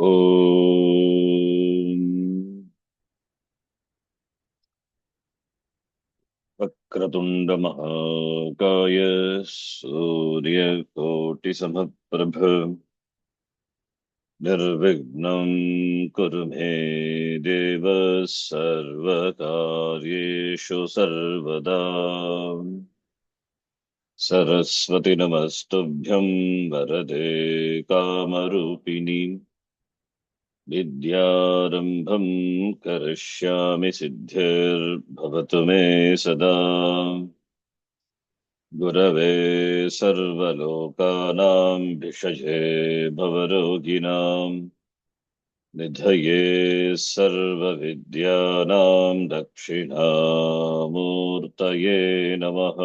ॐ वक्रतुण्डमहाकाय सूर्यकोटिसमप्रभ निर्विघ्नं कुरु मे देव सर्वकार्येषु सर्वदा सरस्वति नमस्तुभ्यं वरदे कामरूपिणि विद्यारम्भं करिष्यामि सिद्धिर्भवतु मे सदा गुरवे सर्वलोकानां भिषजे भवरोगिणां निधये सर्वविद्यानां दक्षिणामूर्तये नमः।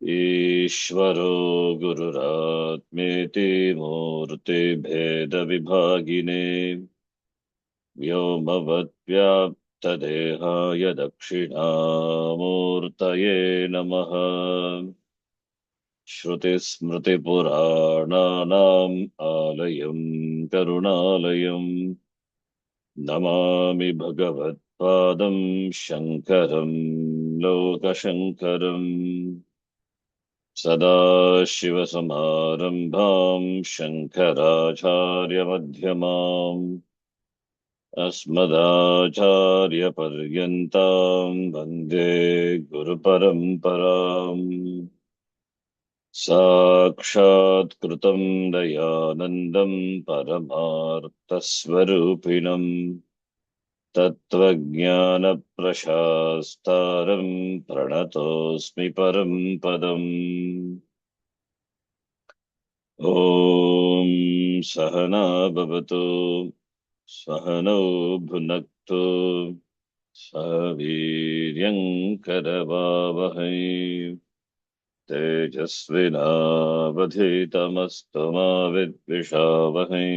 ईश्वरो गुरुरात्मेति मूर्तिभेदविभागिने व्योमवद्व्याप्तदेहाय दक्षिणामूर्तये नमः। श्रुतिस्मृतिपुराणानाम् आलयं करुणालयम् नमामि भगवत्पादं शङ्करं लोकशङ्करम्। सदाशिवसमारम्भां शङ्कराचार्यमध्यमाम् अस्मदाचार्यपर्यन्तां वन्दे गुरुपरम्पराम्। साक्षात्कृतं दयानन्दं परमार्थस्वरूपिणम् तत्त्वज्ञानप्रशास्तारं प्रणतोऽस्मि परं पदम्। ॐ सहना भवतु सहनौ भुनक्तु सह वीर्यङ्करवावहै तेजस्विनावधीतमस्तु मा विद्विषावहै।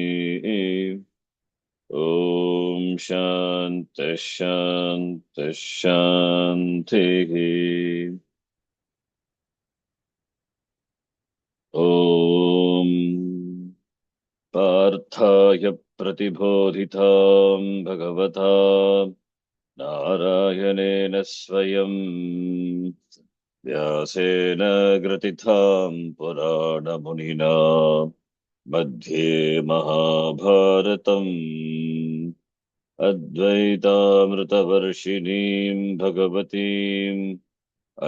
ॐ शान्तिः शान्तिः शान्तिः। ॐ पार्थाय प्रतिबोधितां भगवता नारायणेन स्वयं व्यासेन ग्रथितां पुराणमुनिना मध्ये महाभारतम् अद्वैतामृतवर्षिणीं भगवतीम्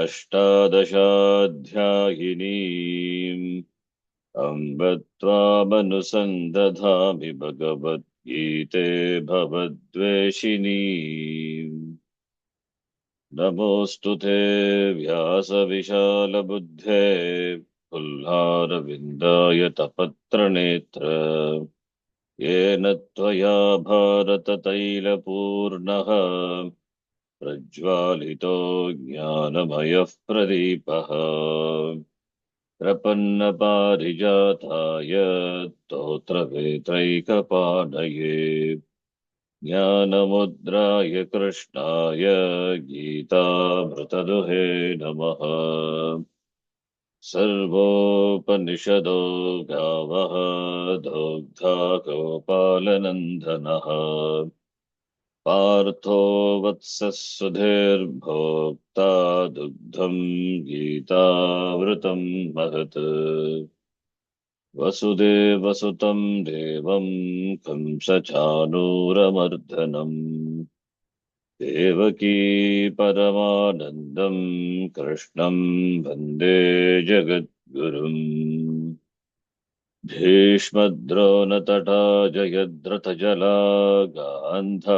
अष्टादशाध्यायिनीम् अम्ब त्वामनुसन्दधामि भगवद्गीते भवद्वेषिणीम्। नमोऽस्तु ते व्यासविशालबुद्धे फुल्लारविन्दाय तपत्रनेत्र येन त्वया भारततैलपूर्णः प्रज्वालितो ज्ञानमयः प्रदीपः प्रपन्नपारिजाताय स्तोत्रवेत्रैकपाणये ज्ञानमुद्राय कृष्णाय गीतामृतदुहे नमः। सर्वोपनिषदो गावः दोग्धा गोपालनन्दनः पार्थो वत्सः सुधीर्भोक्ता दुग्धं गीतावृतं महत् वसुदेवसुतं देवं कंसचाणूरमर्दनम् देवकी परमानन्दं कृष्णं वन्दे जगद्गुरुम्। भीष्मद्रोणतटा जयद्रथजला गान्धारनीलोत्पला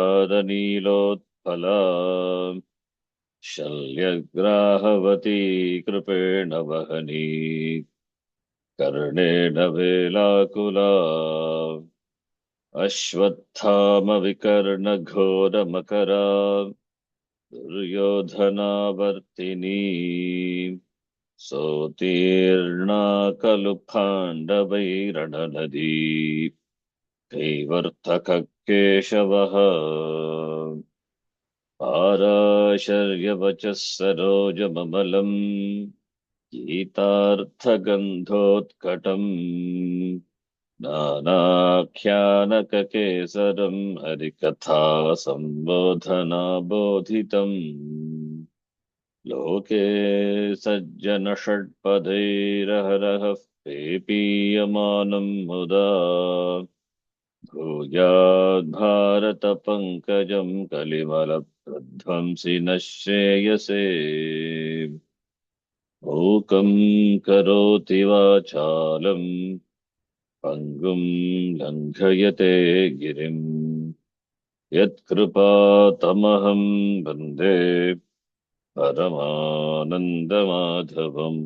शल्यग्राहवती कृपेण वहनी कर्णेन वेलाकुला अश्वत्थामविकर्णघोरमकरा दुर्योधनावर्तिनी सोत्तीर्णा खलु पाण्डवैरणनदी कैवर्तकः केशवः पाराशर्यवचः सरोजममलम् गीतार्थगन्धोत्कटम् नानाख्यानककेसरम् हरिकथा सम्बोधना बोधितम् लोके सज्जनषट्पदैरहरः पेपीयमानम् मुदा भूयाद्भारतपङ्कजम् कलिमलप्रध्वंसि नः श्रेयसे मूकम् करोति वाचालम् पङ्गुम् लङ्घयते गिरिम् यत्कृपातमहम् वन्दे परमानन्दमाधवम्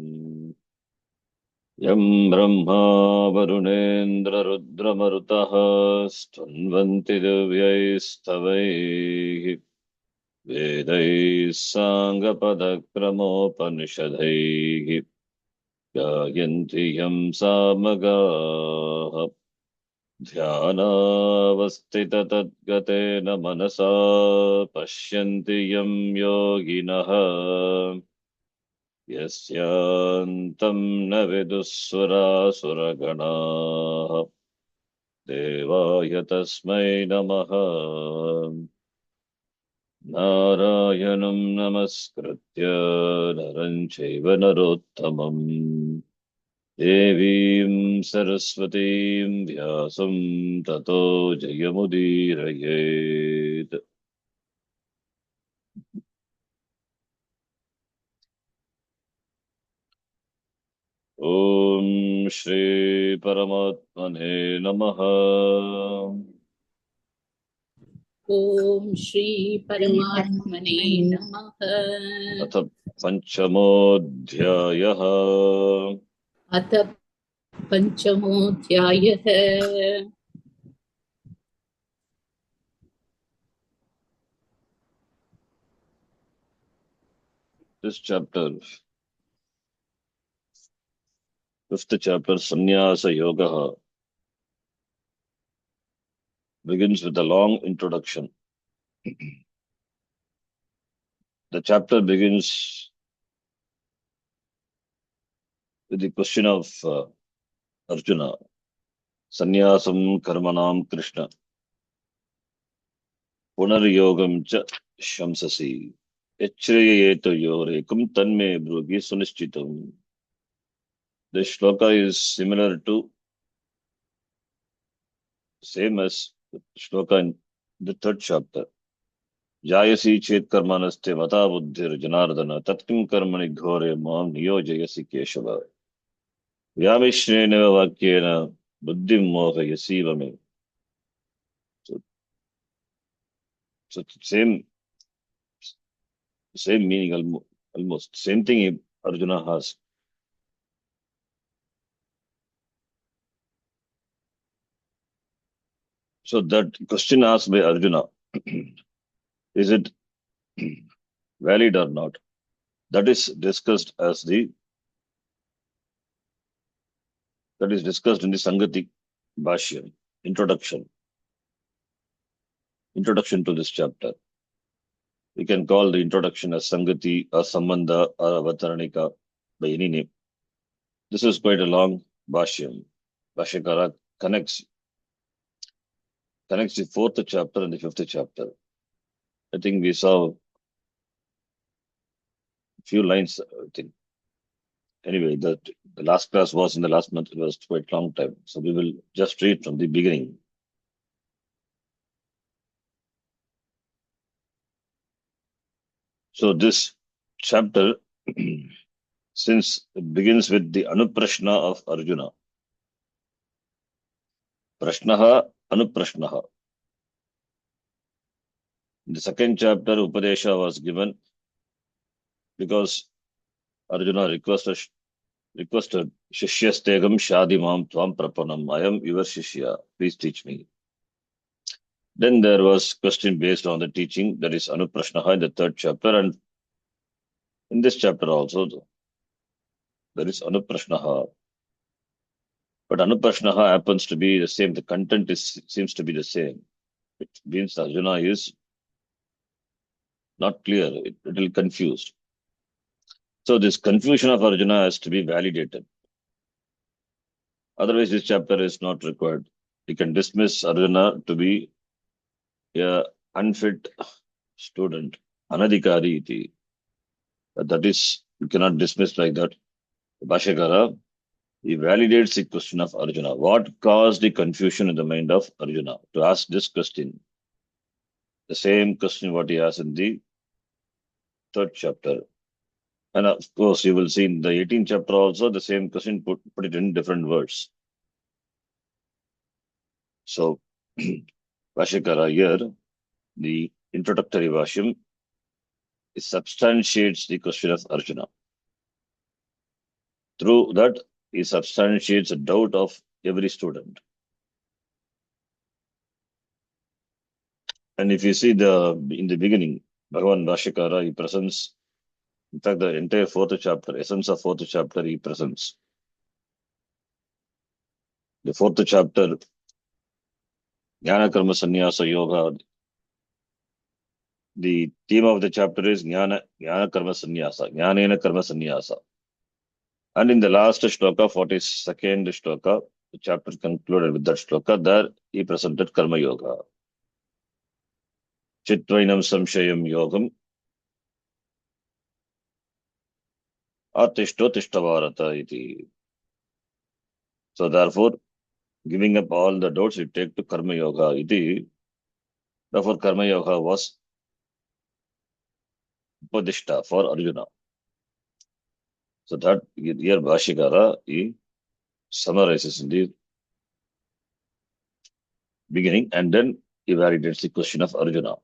यम् ब्रह्मा वरुणेन्द्ररुद्रमरुतः स्तुन्वन्ति दिव्यैस्तवैः वेदैः साङ्गपदक्रमोपनिषदैः गायन्ति यम् सामगाः ध्यानावस्थिततद्गतेन मनसा पश्यन्ति यम् योगिनः यस्यान्तम् न विदुःसुरासुरगणाः देवाय तस्मै नमः नारायणम् नमस्कृत्य नरम् चैव नरोत्तमम् देवीम् सरस्वतीम् व्यासम् ततो जयमुदीरयेत्। ॐ श्री परमात्मने नमः। ॐ श्री परमात्मने नमः। अथ पंचमोऽध्यायः। अथ पञ्चमोऽध्यायः। This chapter, fifth chapter, Sannyasa Yoga, begins with a long introduction. The chapter begins with the question of Arjuna, Sannyasam Karmanam Krishna, Punaryogam cha Shamsasi, Echriyeto Yorekam Tanme Brugi Sunishchitam. This shloka is similar to, same as the shloka in the third chapter. जायसी चेत कर्मणस्ते मता बुद्धिर जनार्दन तत्किं कर्मणि घोरे मां नियोजयसि केशव व्यामिश्रेण वाक्येन बुद्धिं मोहयसीव मे. So same meaning, almost same thing Arjuna has. So that question asked by Arjuna, is it valid or not? That is discussed in the Sangati Bhashyam, introduction to this chapter. We can call the introduction as Sangati or Sambandha or Avataраnika by any name. This is quite a long Bhashyam. Bhashyakara connects the fourth chapter and the fifth chapter. I think we saw a few lines, I think. Anyway, the last class was in the last month. It was quite long time. So we will just read from the beginning. So this chapter, since it begins with the Anuprashna of Arjuna, Prashnaha, Anuprashnaha. In the second chapter, Upadesha was given because Arjuna requested Shishyastegam Shadimam Tvam Prapanam. I am your Shishya. Please teach me. Then there was question based on the teaching, that is Anuprashnaha in the third chapter, and in this chapter also there is Anuprashnaha. But Anuprashnaha happens to be the same. The content seems to be the same. It means Arjuna is not clear. It will confused. So this confusion of Arjuna has to be validated. Otherwise, this chapter is not required. You can dismiss Arjuna to be a unfit student, anadhikari iti. That is, you cannot dismiss like that. Bhashyakara, he validates the question of Arjuna. What caused the confusion in the mind of Arjuna to ask this question? The same question what he asked in the third chapter. And of course, you will see in the 18th chapter also the same question, put it in different words. So, Bhashyakara here, the introductory Bhashyam, it substantiates the question of Arjuna. Through that, he substantiates a doubt of every student. And if you see in the beginning, Bhagavan Bhashyakara, he presents, in fact, the entire fourth chapter, essence of fourth chapter, he presents. The fourth chapter, Jnana Karma Sannyasa Yoga, the theme of the chapter is Jnana Karma Sannyasa, Jnanena Karma Sannyasa. And in the last shloka, 42nd shloka, the chapter concluded with that shloka, there he presented Karma Yoga. Chitvainam Samshayam Yogam Atishto Tishtavarata iti. So therefore, giving up all the doubts, you take to Karma Yoga iti. Therefore, Karma Yoga was Upadishta for Arjuna. So that here Bhashyakara, he summarizes in the beginning and then he validates the question of Arjuna.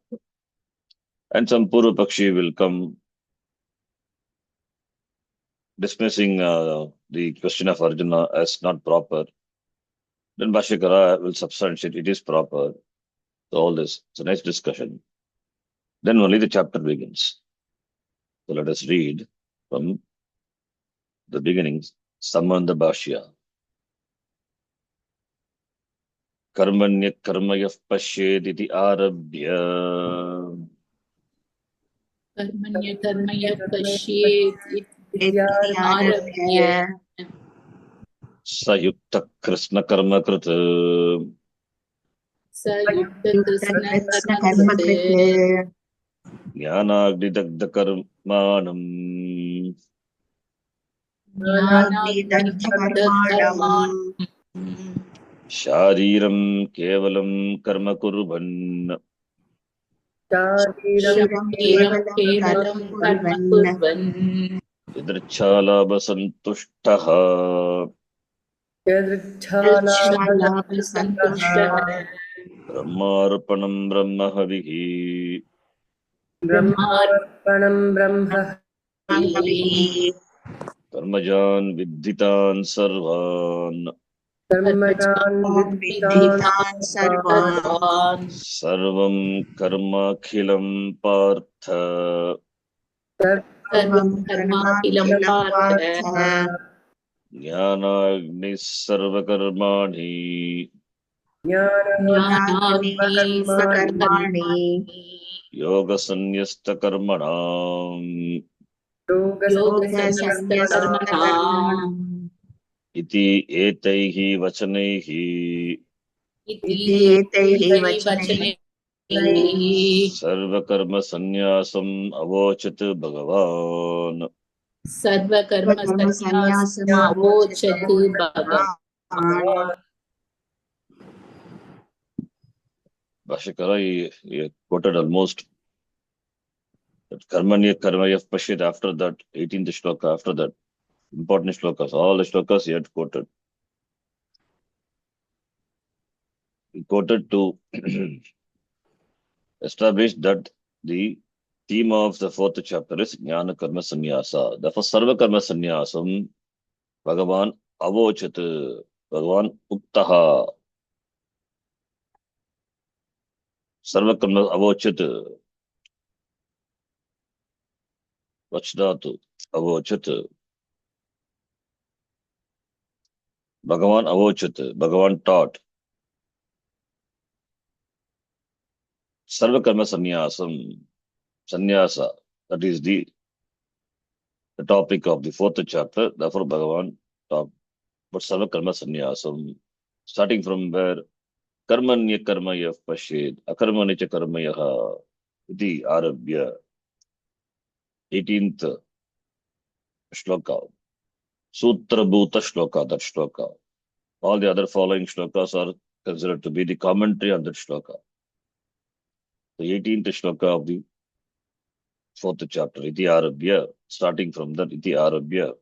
And some Purva Pakshi will come dismissing the question of Arjuna as not proper. Then Bhashyakara will substantiate it is proper. So all this, it's a nice discussion. Then only the chapter begins. So let us read from the beginnings, Sambandha Bhashya. Karmanya karmayah pashyediti arabhya. Karmanya karmaya pashyet Ityarabhya Sayukta Krishna karma krita. Sayukta Krishna Krishna karma karma krite krite Jnanagdidagdha karmanam. Jnanagni dagdha karmanam Shariram kevalam karma kurvan. Shariram kevalam karma kurvan Yadrichalabha santushtaha. Yadrichalabha santushtaha Brahmarpanam brahmahavihi. Brahmarpanam Brahmavihi Karmajan vidhitan sarvan. Vidhitan sarvan Sarvam karma khilam partha. Sarvam karmakhilam partha Jnanagni sarvakarmani. Jnanagni sakarmani Yoga sanyasta karmanam. Yoga sanyasta karmanam Iti etaihi vachanaihi. Iti etaihi vachanaihi Sarvakarma sanyasam avochat Bhagavan. Sarva karma Karma sannyasam sannyasam avochat Bhagavan Bhagavan. Bhashyakara, he quoted almost that karmanya karmaya pashyat after that, 18th shloka, after that, important shlokas, all the shlokas he had quoted. He quoted to establish that the theme of the fourth chapter is Jnana Karma Sannyasa. Therefore, Sarva Karma Sannyasam, Bhagavan Avochat, Bhagavan Uktaha. Sarva Karma Avochat, Vachdatu, Avochat. Bhagavan Avochat, Bhagavan taught. Sarva Karma Sannyasam, Sannyasa, that is the topic of the fourth chapter. Therefore, Bhagavan taught but Sarva Karma Sannyasam. Starting from where Karmanya Karmaya Pashed, Akarmanicha Karmayaha, Iti Arabhya, 18th shloka, Sutra Bhuta shloka, that shloka. All the other following shlokas are considered to be the commentary on that shloka. The 18th shloka of the 4th chapter, Iti Arabhya, starting from that Iti Arabhya,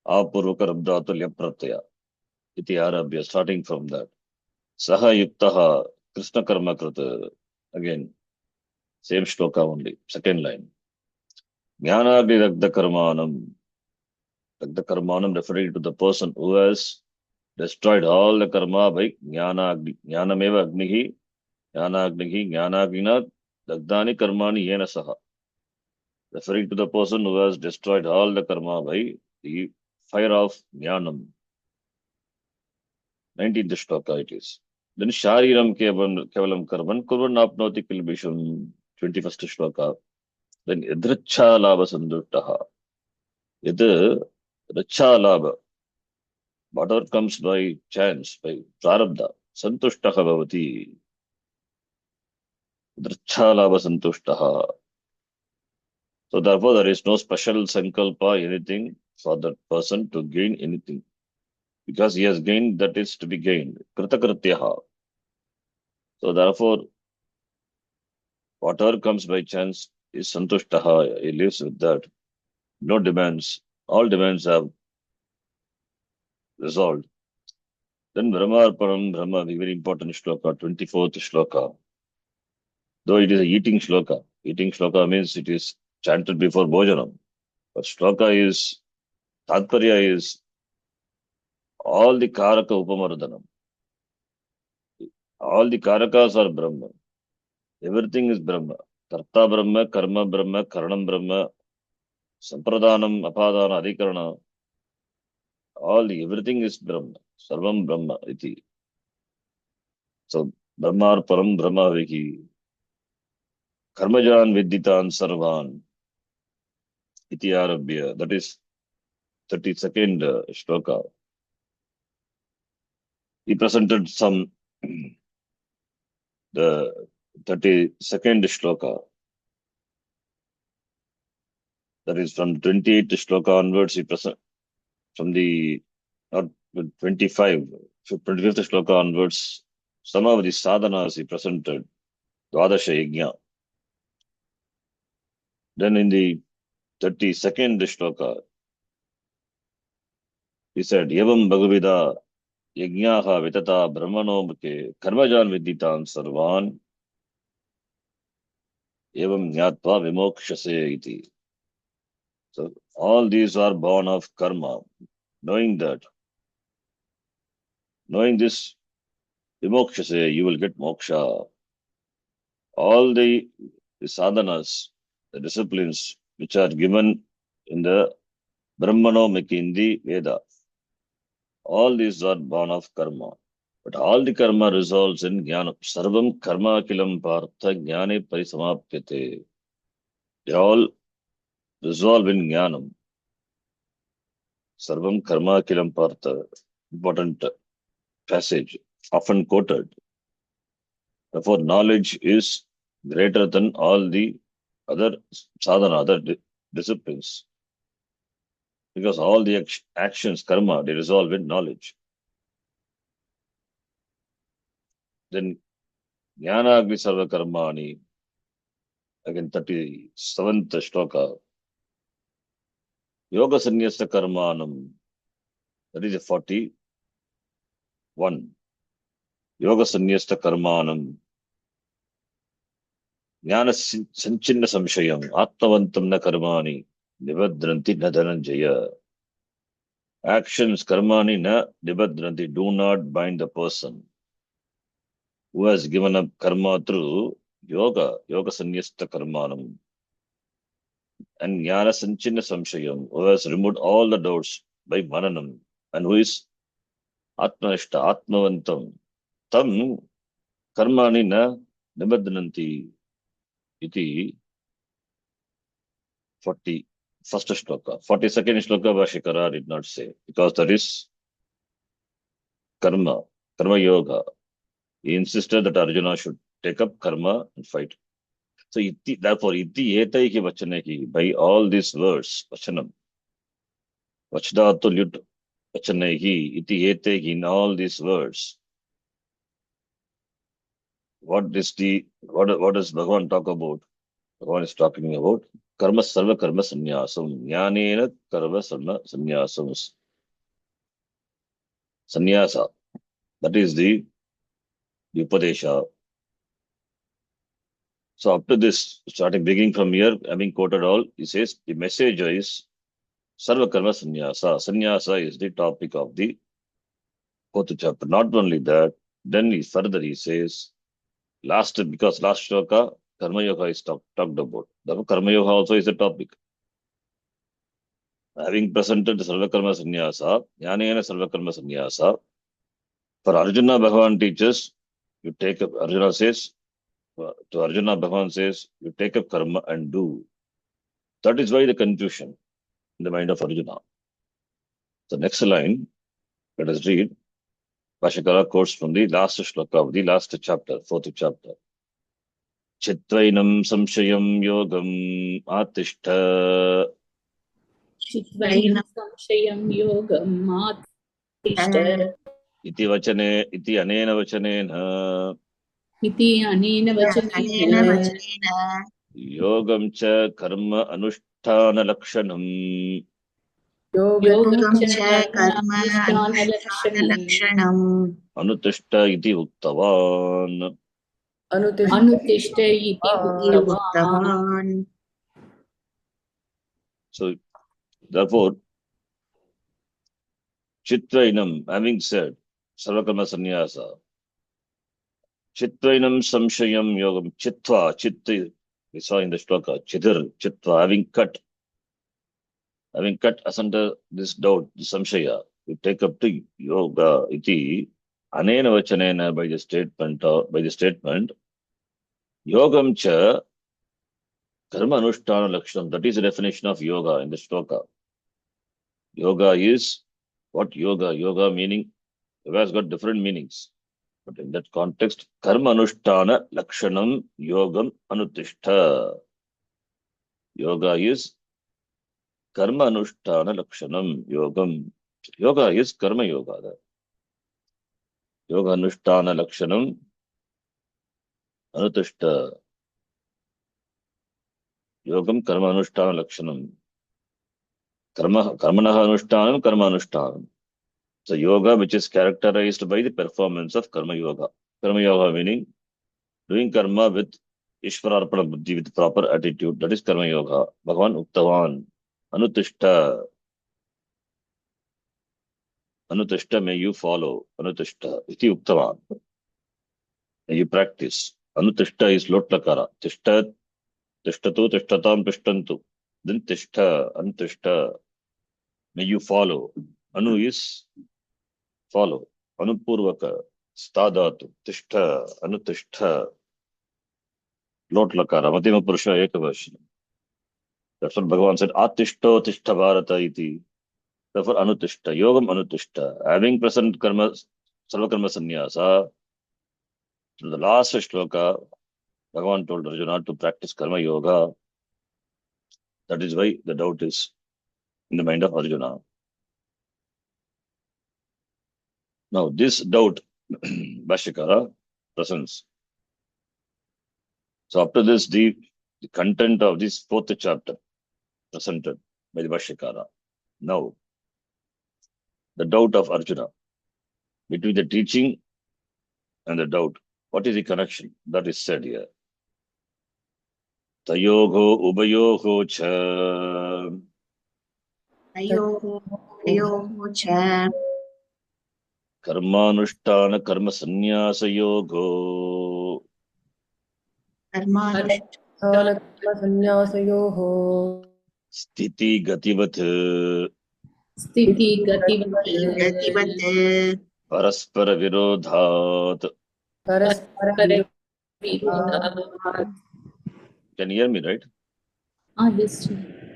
Apurvaka Rabdhatu Lyapratya, Iti Arabhya, starting from that. Saha Yuktaha, Krishna Karma Krita, again, same shloka only, second line. Jnanagni Ragda Karmanam referring to the person who has destroyed all the karma by Jnanameva Agnihi, Jnanagnina, Dagdani Karmani Yena Saha. Referring to the person who has destroyed all the karma by the fire of Jnanam. 19th shloka it is. Then Shariram Kevalam Karman Kurvan Apnoti Kilbisham, 21st shloka. Then Yadricha Lava Sanduttaha. Yad Richa Lava. Whatever comes by chance, by Prarabdha, Santushtaha Bhavati. Yadricha Lava Santushtaha. So therefore there is no special sankalpa, anything for that person to gain anything. Because he has gained, that is to be gained. Kritakrityaha. So therefore, whatever comes by chance is santushtaha. He lives with that. No demands. All demands have resolved. Then Brahmarpanam Brahma, the very important shloka, 24th shloka. Though it is a eating shloka. Eating shloka means it is chanted before bhojanam. But shloka is, Tatparya is all the karaka upamardhanam. All the karakas are Brahma. Everything is Brahma. Karta Brahma, Karma Brahma, Karanam Brahma, Sampradhanam, Apadana, Adhikarana. Everything is Brahma. Sarvam Brahma iti. So Brahmar Param Brahma Viki. Karmajan Viditan Sarvan iti Arabhya. That is 32nd shloka. He presented some the 32nd shloka. That is from 28th shloka onwards. He present from the not 25, 25th shloka onwards. Some of the sadhanas he presented. Dvadasha Yajna. Then in the 32nd shloka, he said, Yavam Bhagavida Yajnaha Vitata Brahmanomake Karmajan Viditan Sarvan Yavam Nyatva Vimokshase iti. So all these are born of karma. Knowing this Vimokshase, you will get moksha. All the sadhanas, the disciplines which are given in the Brahmanomake in the Veda, all these are born of karma. But all the karma resolves in jnana. Sarvam karma kilam partha jnane parisamapyate. They all resolve in jnanam. Sarvam karma kilam partha. Important passage, often quoted. Therefore, knowledge is greater than all the other sadhana, other disciplines. Because all the actions, karma, they resolve in knowledge. Then, jnana agni sarva karmani, again 37th shloka. Yoga sannyasa karmanam, that is a 41. Yoga sannyasa karmanam, jnana sanchinna samshayam, atmavantam na karmani, nivadranti na dhananjaya. Actions karmani na nivadranti, do not bind the person who has given up karma through yoga sannyasta karmanam. And jnana sanchinna samshayam, who has removed all the doubts by mananam, and who is atmanishta, atmavantam, tam karmani na nibadhananti iti 44th first shloka. 42nd shloka Bhashikara did not say, because that is karma yoga. He insisted that Arjuna should take up karma and fight. So therefore, iti etai ki vachane ki, by all these words, vachanam, vachdato lyut vachane ki, iti etai ki, in all these words, what does Bhagavan talk about? Bhagavan is talking about karma sarva karma sannyasam, jnanena karma sarva sannyasam, sannyasa. That is the upadesha. So up to this, starting beginning from here, having quoted all, he says the message is sarva karma sannyasa. Sannyasa is the topic of the fourth chapter. Not only that, then he says, because last shloka, karma yoga is talked about. Therefore, karma yoga also is a topic. Having presented sarva karma sannyasa, jnanena sarva karma sannyasa, for Arjuna, Bhagavan teaches, you take up, Arjuna says, to Arjuna, Bhagavan says, you take up karma and do. That is why the confusion in the mind of Arjuna. The next line, let us read. Bhashikara quotes from the last shloka of the last chapter, fourth chapter. Chitvainam samshayam yogam atishta. Chitvainam samshayam yogam atishta. Iti anena vachanena. Iti anena vachanena. Yogam Yogam cha karma anusthana lakshanam. Yogam cha karma anusthana lakshanam. Anutishta iti uktavan. Anutishta iti uttavan. So, therefore, Chitvainam, having said, Sarvakarma Sannyasa, Chitvainam Samshayam Yogam, Chitta, we saw in the shloka, Chitva, having cut asunder this doubt, the Samshaya, we take up to Yoga, iti, Anena Vachanena, by the statement, Yogam cha, Karma Anushtana Lakshanam, that is the definition of yoga in the shloka. Yoga is what yoga? Yoga meaning, yoga has got different meanings. But in that context, karma anushtana lakshanam yogam anutishta. Yoga is karma anushtana lakshanam yogam. Yoga is karma yoga. Yoga anushtana lakshanam anutishta. Yogam karma anushtana lakshanam. Karmanaha anushtanam karma anushtanam. So yoga which is characterized by the performance of karma yoga. Karma yoga meaning doing karma with Ishwararpana buddhi, with proper attitude. That is karma yoga. Bhagavan uktavan. Anutishta. Anutishta, may you follow. Anutishta. Iti uktavan. May you practice. Anutishta is lotlakara. Tishta, tishtatu, tishtatam, tishtantu. Then tishta, anutishta. May you follow. Anu is follow. Anupurvaka. Stadatu. Tishta, anutishta. Lotlakara. Madhyama Purusha Ekavashana. That's what Bhagavan said. Atishto tishta bharata iti. Therefore, anutishta. Yogam anutishta. Having present karma, sarva karma sannyasa, to the last shloka, Bhagavan told Arjuna to practice karma yoga. That is why the doubt is in the mind of Arjuna. Now, this doubt, Bhashikara presents. So, after this, the content of this fourth chapter presented by the Bhashikara. Now, the doubt of Arjuna between the teaching and the doubt. What is the connection? That is said here. Tayogo ubayogo cha. Tayogo cha. Karmanushtana karma sannyasa yogo. Karmanushtana sanyasayoho Sthiti gativat. Sthiti gativat. Paraspara virodhat. paraspara Virodhat. Can you hear me, right? Yes.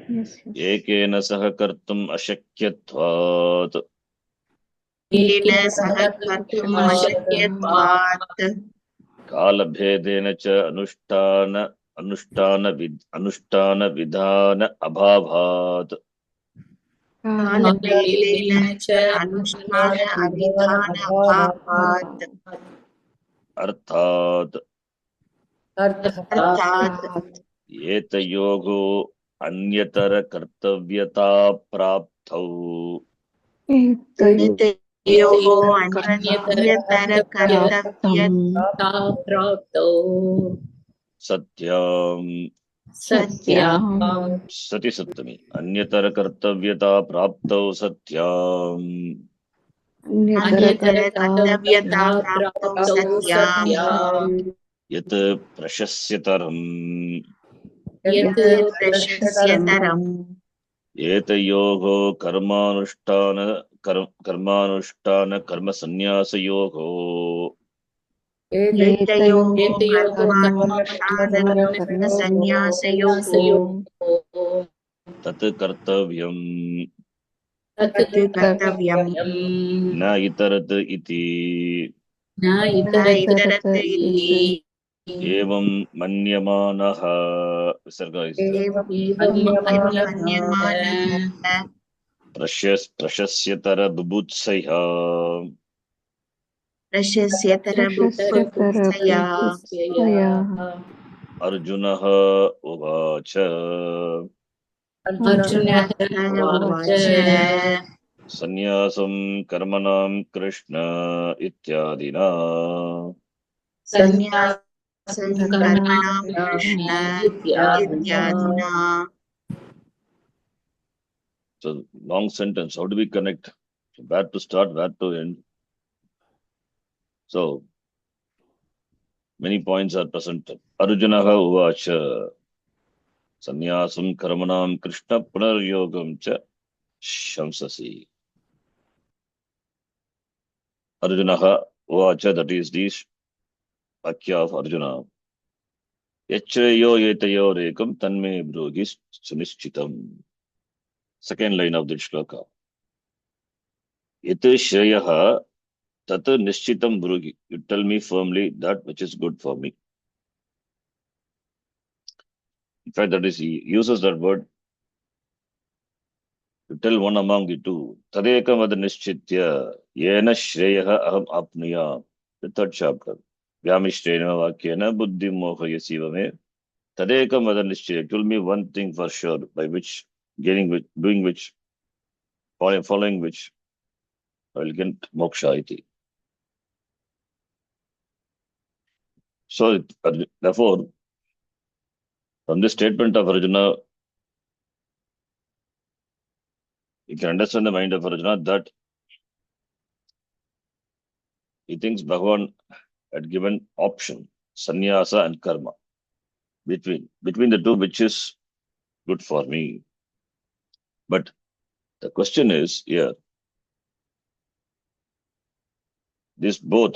Yes, yes. एकेन सह कर्तुम् अशक्यत्वात् येन सह कर्तुम् अशक्यत्वात् कालभेदेन च अनुष्ठान विधान अभावात् कालभेदेन च अनुष्ठान अविधान अभावात् अर्थात् अर्थात् एतयोः अन्यतर कर्तव्यता प्राप्तौ एतयोः अन्यतर अन्यतरकर्तव्यता कर्तव्यता प्राप्तौ सत्याम् सत्याम् सति सप्तमी अन्यतर कर्तव्यता प्राप्तौ सत्याम् अन्यतर कर्तव्यता प्राप्तौ प्राप्तौ सत्याम् सत्याम् यत् प्रशस्यतरम् यत् यत् प्रशस्यतरम् प्रशस्यतरम् एतयोः कर्मानुष्ठान कर्मसन्न्यासयोः एतयोः कर्मानुष्ठान कर्मसन्न्यासयोः कर्मसन्न्यासयोः तत् कर्तव्यम् तत् कर्तव्यम् न इतरत् इति न न इतरत् इति एवं मन्यमानः विसर्ग इस् एवं मन्यमानः प्रशस्यतर बुभुत्सया प्रशस्यतर बुभुत्सया अर्जुनः उवाच अर्जुनः उवाच सन्न्यासं कर्मणां कृष्ण इत्यादिना सन्न्यासं कर्मणां कृष्ण इत्यादिना So long sentence. How do we connect? Where to start, where to end? So many points are present. Arjunaha uvacha sannyasam karmanam krishna punaryogam cha shamsasi. Arjunaha uvacha, that is the vakya of Arjuna. Yachreyo yetayo rekam tanme brogis sunischitam. Second line of the shloka. Yat shreyaha tat nishchitam brugi. You tell me firmly that which is good for me. In fact, that is, he uses that word to tell one among the two. Tadekam ad nishchitya yena shreyaha aham apnuya. The third chapter. Vyamishrena vakyena buddhi mohayasiva me. Tadekam ad nishchitya. Tell me one thing for sure, by which, getting which, doing which, following which, I will get moksha iti. So, therefore, from this statement of Arjuna, you can understand the mind of Arjuna that he thinks Bhagavan had given option, sannyasa and karma, between the two, which is good for me. But the question is here, this both,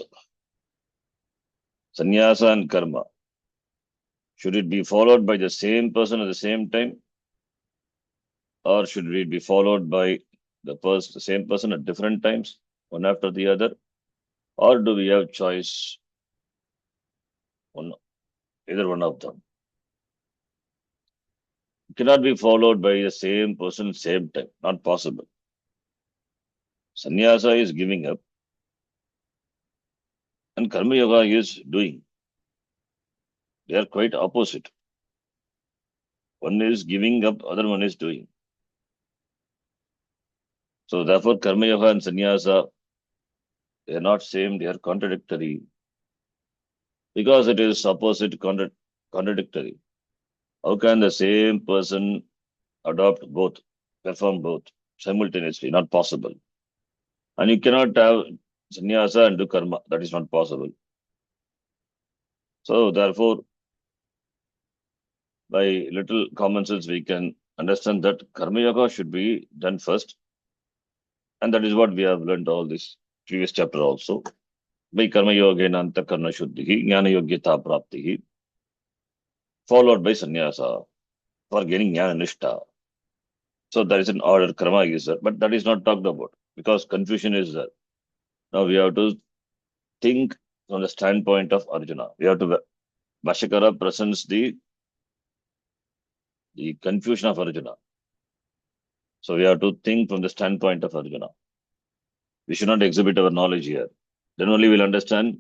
sannyasa and karma, should it be followed by the same person at the same time? Or should it be followed by the same person at different times, one after the other? Or do we have choice on either one of them? It cannot be followed by the same person same time. Not possible. Sannyasa is giving up and karma yoga is doing. They are quite opposite. One is giving up, other one is doing. So therefore, karma yoga and sannyasa, they are not same, they are contradictory. Because it is opposite, contradictory. How can the same person adopt both, perform both simultaneously? Not possible. And you cannot have sannyasa and do karma. That is not possible. So therefore, by little common sense, we can understand that karma yoga should be done first. And that is what we have learned all this previous chapter also. By karma yoga anta karna shuddhi, jnana yogyata prapti, followed by sannyasa for getting jnana nishtha. So there is an order, karma is there, but that is not talked about because confusion is there. Now we have to think from the standpoint of Arjuna. We have to Vashakara presents the confusion of Arjuna. So we have to think from the standpoint of Arjuna. We should not exhibit our knowledge here. Then only we'll understand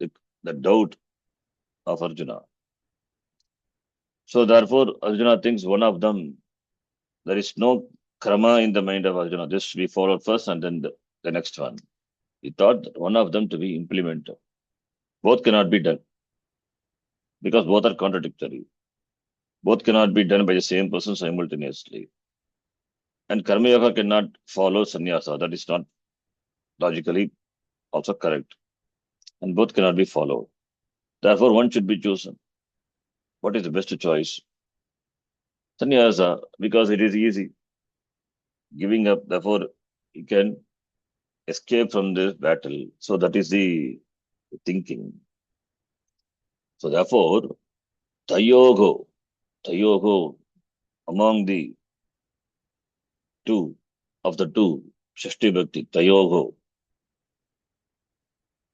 the doubt of Arjuna. So therefore, Arjuna thinks one of them, there is no karma in the mind of Arjuna. This should be followed first and then the next one. He thought that one of them to be implemented. Both cannot be done because both are contradictory. Both cannot be done by the same person simultaneously. And Karma Yoga cannot follow sannyasa. That is not logically also correct. And both cannot be followed. Therefore, one should be chosen. What is the best choice? Sannyasa, because it is easy. Giving up, therefore, you can escape from this battle. So that is the thinking. So therefore, Tayogo, among the two of the two, Shashti Bhakti, Tayogo,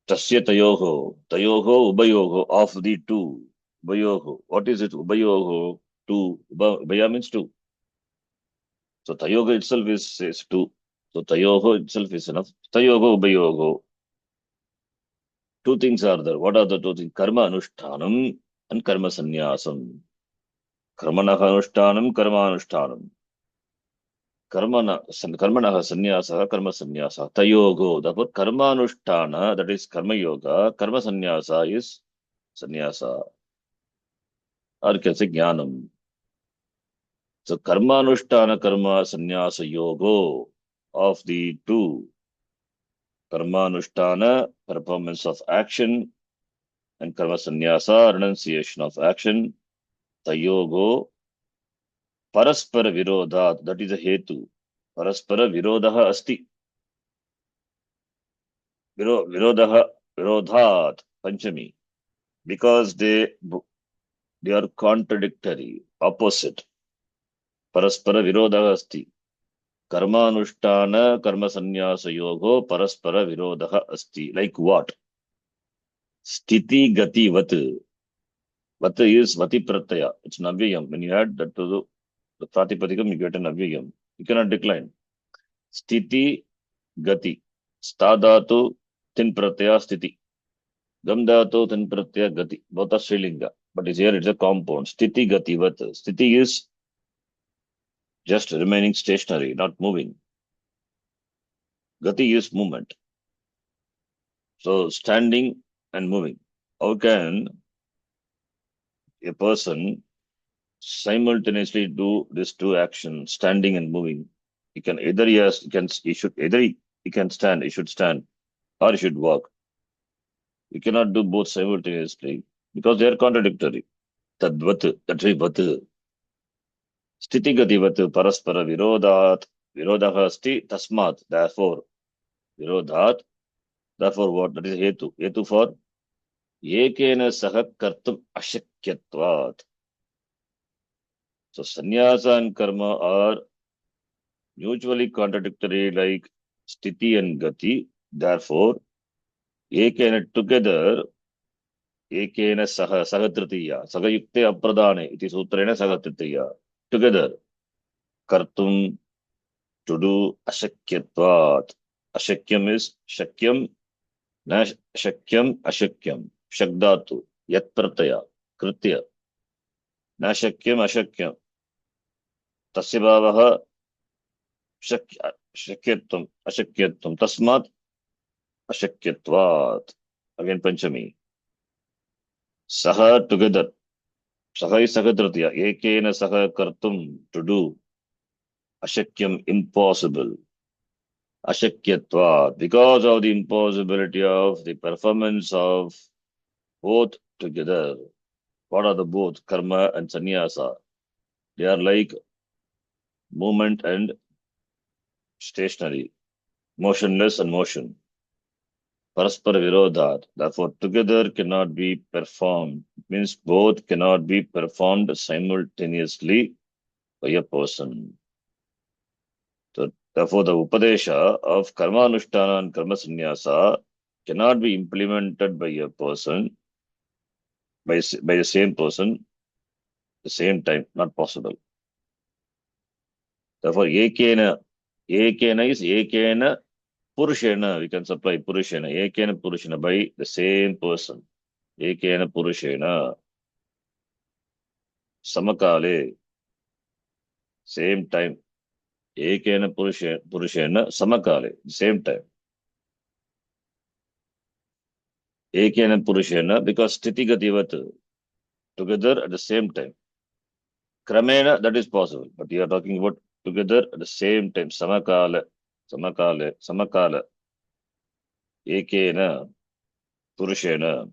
Tasya Tayogo, Ubayogo, of the two, Ubayogo. What is it? Ubayogo, two, Ubaya means two. So Tayoga itself says two. So Tayogo itself is enough. Tayogo, Ubayogo. Two things are there. What are the two things? Karma Anushtanam and Karma Sannyasam. Karmanaha Anushtanam, Karma Anushtanam. Karmanaha Sannyasa, Karma Sannyasa. Tayogo. Therefore, Karma Anushtana, that is Karma Yoga. Karma Sannyasa is Sannyasa. Or you can say Jnanam. So Karma Anushtana, Karma Sannyasa Yogo of the two. Karma Anushtana, performance of action, and Karma Sannyasa, renunciation of action. Tayogo, Paraspara Virodhat, that is a Hetu. Paraspara Virodaha Asti. Virodhat, Panchami. Because they are contradictory, opposite. Paraspara Virodaha Asti. Karma Anushtana, Karma Sannyasa Yogo, Paraspara Virodaha Asti. Like what? Sthiti Gati Vat. Vat is Vati Pratyaya. It's an Avyayam. When you add that to the Pratipadikam, you get an Avyayam. You cannot decline. Sthiti Gati. Stadatu Tin Pratyaya Sthiti. Gamdatu Tin Pratyaya Gati. Both are Srilinga. But here it's a compound. Sthiti Gati Vat. Sthiti is just remaining stationary, not moving. Gati is movement. So standing and moving. How can a person simultaneously do these two actions, standing and moving? He can either he can stand, he should stand, or he should walk. You cannot do both simultaneously because they are contradictory. Tadvat, that is vat. Sthiti gati vat paraspara virodhat. Virodaha asti tasmat. Therefore, virodhat. Therefore, what? That is hetu. Hetu for ekena saha kartum ashakyatvat. So, sannyasa and karma are mutually contradictory like sthiti and gati. Therefore, ekena together, ekena saha, sahatritiya, sagayukte apradane, iti sutrena sahatritiya. Together, kartum, to do ashakyatvat. Ashakyam is shakyam, na shakyam, ashakyam. Shakdatu, yat prataya, kritya. Na shakyam, ashakyam. Tasya bhavaha shakyatvam, ashakyatvam. Tasmat ashakyatvat. Again, Panchami. Saha together. Saha is Sahadratiya. Ekena saha kartum, to do. Ashakyam, impossible. Ashakyatvat. Because of the impossibility of the performance of both together. What are the both? Karma and sannyasa. They are like movement and stationary. Motionless and motion. Paraspara virodhat. Therefore, together cannot be performed. It means both cannot be performed simultaneously by a person. Therefore, the Upadesha of Karma Anushtana and Karma Sannyasa cannot be implemented by a person, by the same person, at the same time. Not possible. Therefore, Ekena is Ekena Purushena. We can supply Purushena. Ekena Purushena by the same person. Ekena Purushena. Samakale. Same time. Ekena Purushena Samakale. Same time. Ekena Purushena because Sthitigativatu. Together at the same time. Kramena, that is possible. But you are talking about together at the same time. Samakala. Ekena Purushena.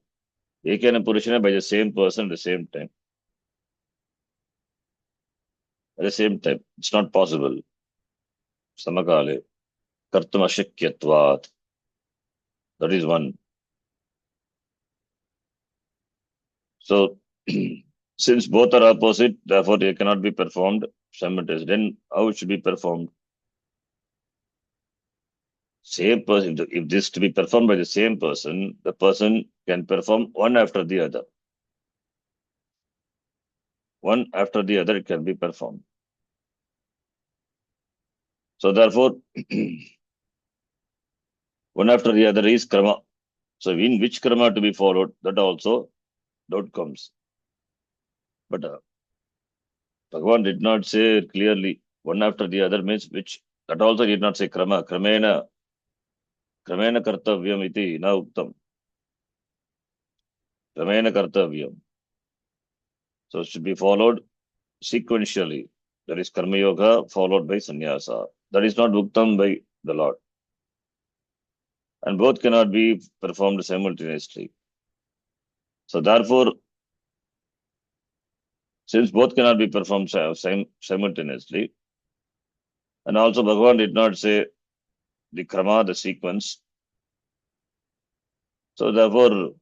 Ekena Purushena by the same person at the same time. At the same time. It's not possible. Samakale. Kartum Ashakyatvat. That is one. So, since both are opposite, therefore they cannot be performed simultaneously. Then how it should be performed? Same person. If this to be performed by the same person, the person can perform one after the other. One after the other, it can be performed. So therefore, one after the other is karma. So in which karma to be followed, that also doubt comes. But Bhagavan did not say clearly one after the other means which. That also did not say krama. Kramena kartavyam iti na uktam. Kramena kartavyam. So it should be followed sequentially. That is karma yoga followed by sannyasa. That is not uktam by the Lord. And both cannot be performed simultaneously. So therefore, since both cannot be performed simultaneously, and also Bhagavan did not say the krama, the sequence. So therefore,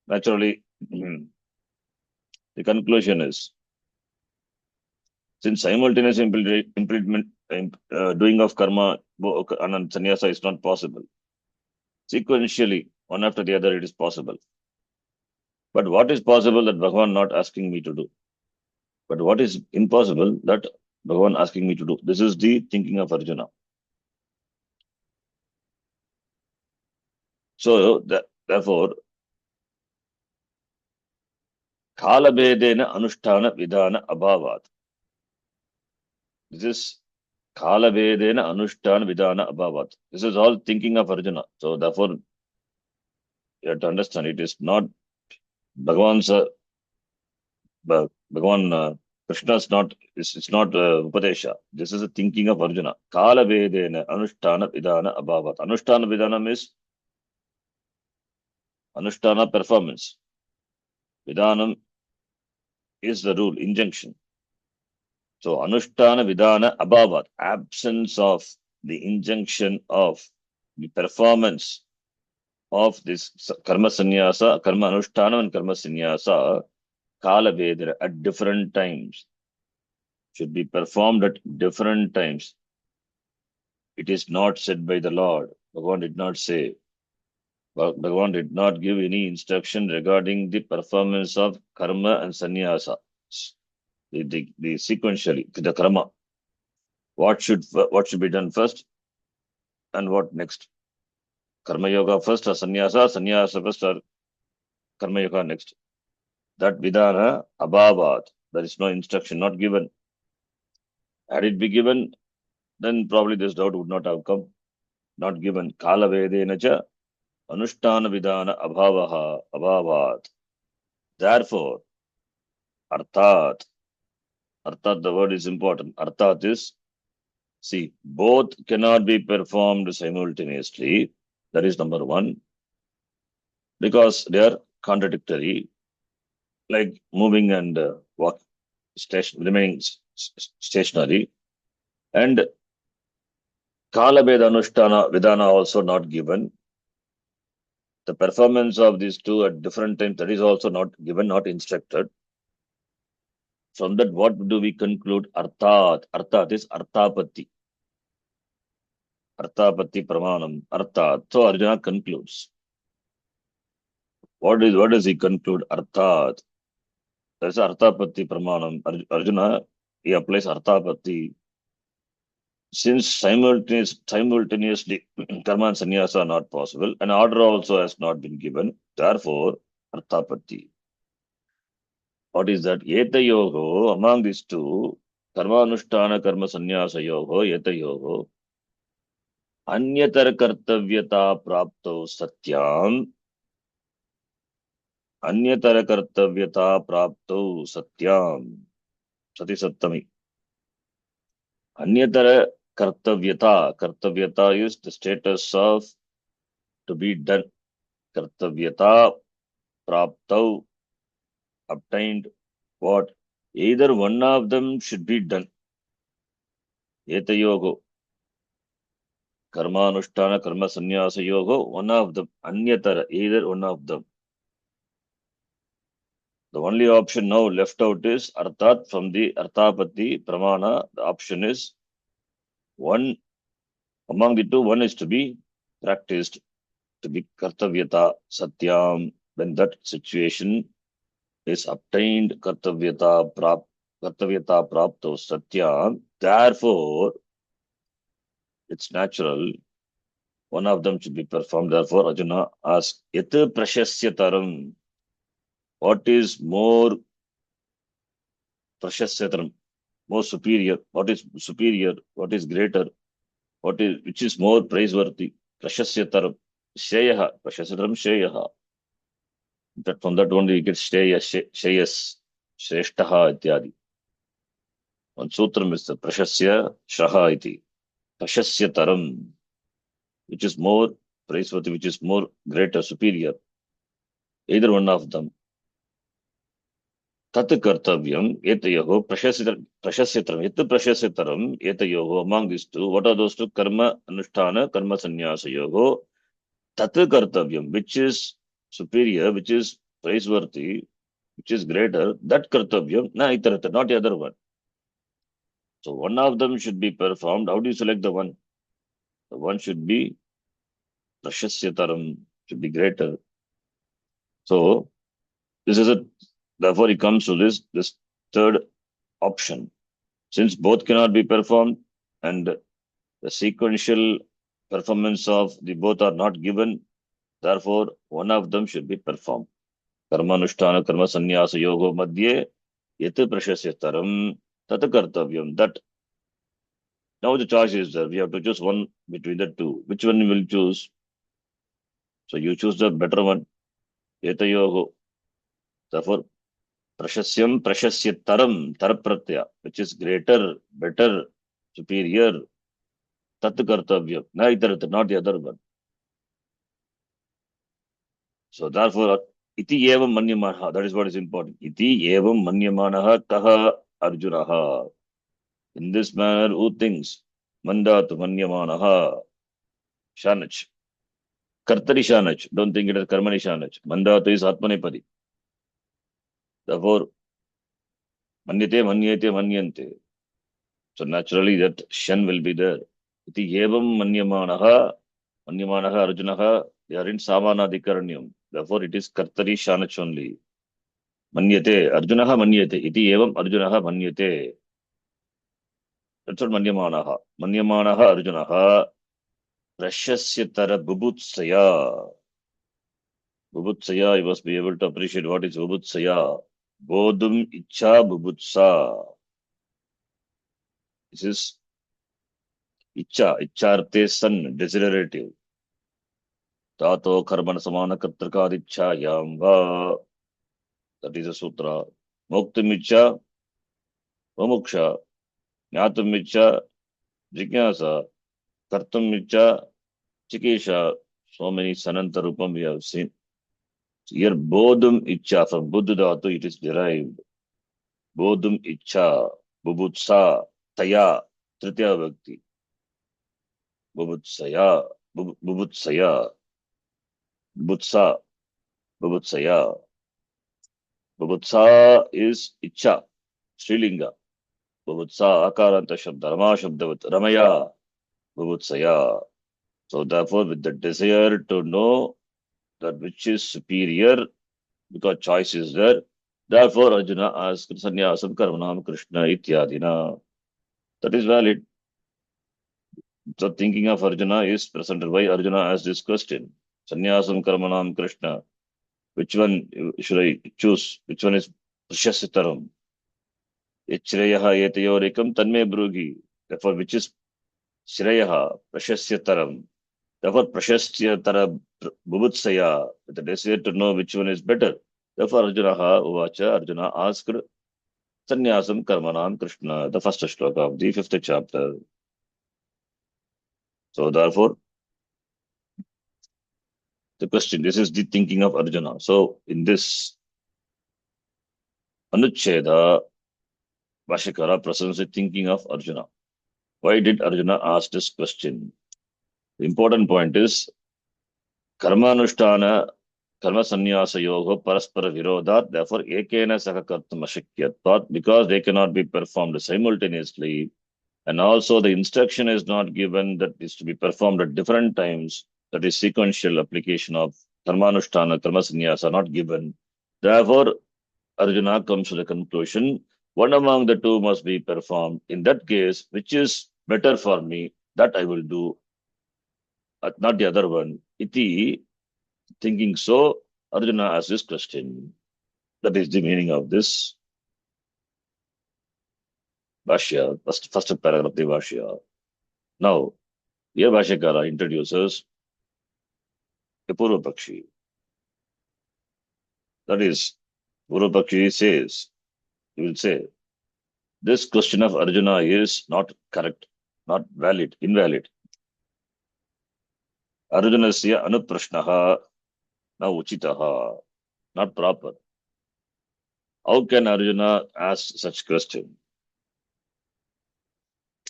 naturally, the conclusion is, since simultaneous doing of karma and sannyasa is not possible, sequentially, one after the other, it is possible. But what is possible that Bhagavan not asking me to do? But what is impossible that Bhagavan asking me to do? This is the thinking of Arjuna. So, therefore, Kalabedena Anushtana Vidana Abhavat. This is Kalabedena Anushtana Vidana Abhavat. This is all thinking of Arjuna. So, therefore, you have to understand it is not Bhagavan's, Bhagavan Krishna's not, it's not Upadesha. This is a thinking of Arjuna. Kalavedena Anushtana Vidana Abhavat. Anushtana Vidana means Anushtana performance. Vidanam is the rule, injunction. So Anushtana Vidana Abhavat, absence of the injunction of the performance of this Karma Sannyasa, Karma Anushtana and Karma Sannyasa, Kala Vedra at different times. Should be performed at different times. It is not said by the Lord. Bhagavan did not say. Bhagavan did not give any instruction regarding the performance of Karma and Sannyasa. The sequentially, the Karma. What should be done first and what next? Karma Yoga first or Sannyasa, Sannyasa first or Karma Yoga next. That Vidana Abhavat. There is no instruction, not given. Had it been given, then probably this doubt would not have come. Not given. Kala Vedenacha Anushtana Vidana Abhavat. Therefore, Arthat, the word is important. Arthat is, see, both cannot be performed simultaneously. That is number one. Because they are contradictory, like moving and remaining stationary. And Kala Veda Anushtana Vidana also not given. The performance of these two at different times, that is also not given, not instructed. From that, what do we conclude? Arthat. Arthat is Arthapatti. Arthapatti Pramanam. Arthat. So Arjuna concludes. What does he conclude? Arthat. There's Arthapatti Pramanam. Arjuna, he applies Arthapatti. Since simultaneously karma and sannyasa are not possible, an order also has not been given. Therefore, Arthapatti. What is that? Etayoho, among these two, karma anushtana karma sannyasa yoho, etayoho, अन्यतर कर्तव्यता प्राप्तो सत्याम अन्यतर कर्तव्यता प्राप्तो सत्याम सति सप्तमी अन्यतर कर्तव्यता is the status of to be done. Kartavyata praptau obtained what? Either one of them should be done. Etayogo karma anushtana karma sannyasa yogo, one of them. Anyatara, either one of them. The only option now left out is Arthat from the Arthapatti Pramana. The option is one among the two, one is to be practiced, to be Kartavyata Satyam. When that situation is obtained, Kartavyata Prapto Satyam. Therefore, it's natural, one of them should be performed. Therefore, Arjuna asks, Yat Prashasyataram. What is more Prashasyataram? More superior? What is superior? What is greater? Which is more praiseworthy? Prashasyataram. Shreyaha. Prashasyataram Shreyaha. That from that only you get Shreyas, Shreshtaha ityadi. One sutram is the Prashasya Shraha iti. Prashasyataram. Which is more praiseworthy, which is more greater, superior. Either one of them. Tat kartavyam etayoho prashasyataram. Yat prashasyataram etayoho. Among these two, what are those two? Karma anushtana, karma sannyasa yoho. Tat kartavyam, which is superior, which is praiseworthy, which is greater, that kartavyam, na itarata, not the other one. So one of them should be performed. How do you select the one? The one should be prashasyataram, should be greater. So this is therefore it comes to this third option. Since both cannot be performed and the sequential performance of the both are not given, therefore one of them should be performed. Karmanushtana karma sannyasa yogo madhye yat prashasyataram tat kartavyam. That now the choice is there. We have to choose one between the two. Which one you will choose? So you choose the better one. Etayogo. Therefore, prashasyam prashasyataram tarpratyaya, which is greater, better, superior. Tat kartavyam. Not the other one. So therefore, iti evam manyamanaha. That is what is important. Iti evam manyamanaha kaha arjunaha. In this manner, who thinks? Mandatu manyamanaha. Shanach. Kartari shanach. Don't think it is karmani shanach. Mandatu is atmanepadi. Therefore, manyate, manyate, manyante. So naturally that shan will be there. Iti evam manyamanaha. Manyamanaha arjunaha. They are in samanadikaranyam. Therefore, it is kartari shanach only. Manyate. Arjunaha manyate. Iti evam arjunaha manyate. That's what manyamanaha. Manyamanaha arjunaha. Prashasyatara bubutsaya. Bubutsaya, you must be able to appreciate what is bubutsaya. Bodhum icha bubutsa. This is icharte san, desiderative. Tato karmana samana kartrikadicha yamba. That is a sutra. Muktim icha, mumuksha. Jnatum icha, jignasa. Kartum icha, chikisha. So many sananta rupam we have seen. Here, bodhum icha, from buddha dhatu it is derived. Bodhum icha, bubutsa, taya, tritiya bhakti. Bubutsaya, bubutsaya, bubutsa, bubutsaya. Bubutsa is icha. Srilinga. Bhuvutsa, Akaranta Shabda, Rama Shabdavat, Ramaya, Bhuvutsaya. So therefore, with the desire to know that which is superior, because choice is there, therefore Arjuna asked Sanyasam Karmanam Krishna Ityadina. That is valid. The thinking of Arjuna is presented why Arjuna asked this question. Sanyasam Karmanam Krishna. Which one should I choose? Which one is Prashasitaram? Ichreyaha yetayorikam tanme brugi. Therefore, which is Shreyaha, Prashasyataram. Therefore, Prashasyatara Bubutsaya, with the desire to know which one is better. Therefore, Arjuna asked Sanyasam Karmanam Krishna, the first shloka of the 5th chapter. So, therefore, the question, this is the thinking of Arjuna. So, in this Anucheda, Vashikara presents the thinking of Arjuna. Why did Arjuna ask this question? The important point is Karmanushtana Karma Sannyasa Yoga Paraspara Virodhat, therefore Ekena Sakakartam Ashakyatvat, because they cannot be performed simultaneously. And also the instruction is not given that is to be performed at different times. That is sequential application of Karmanushtana, Karma Sannyasa not given. Therefore, Arjuna comes to the conclusion, one among the two must be performed. In that case, which is better for me, that I will do, not the other one. Iti, thinking so, Arjuna asks this question. That is the meaning of this Bhashya, first paragraph of the Bhashya. Now, here Bhashyakara introduces a Purvapakshi. That is, Purvapakshi says, he will say, this question of Arjuna is not correct, not valid, invalid. Arjunasya anuprashnaha na uchitaha, not proper. How can Arjuna ask such question?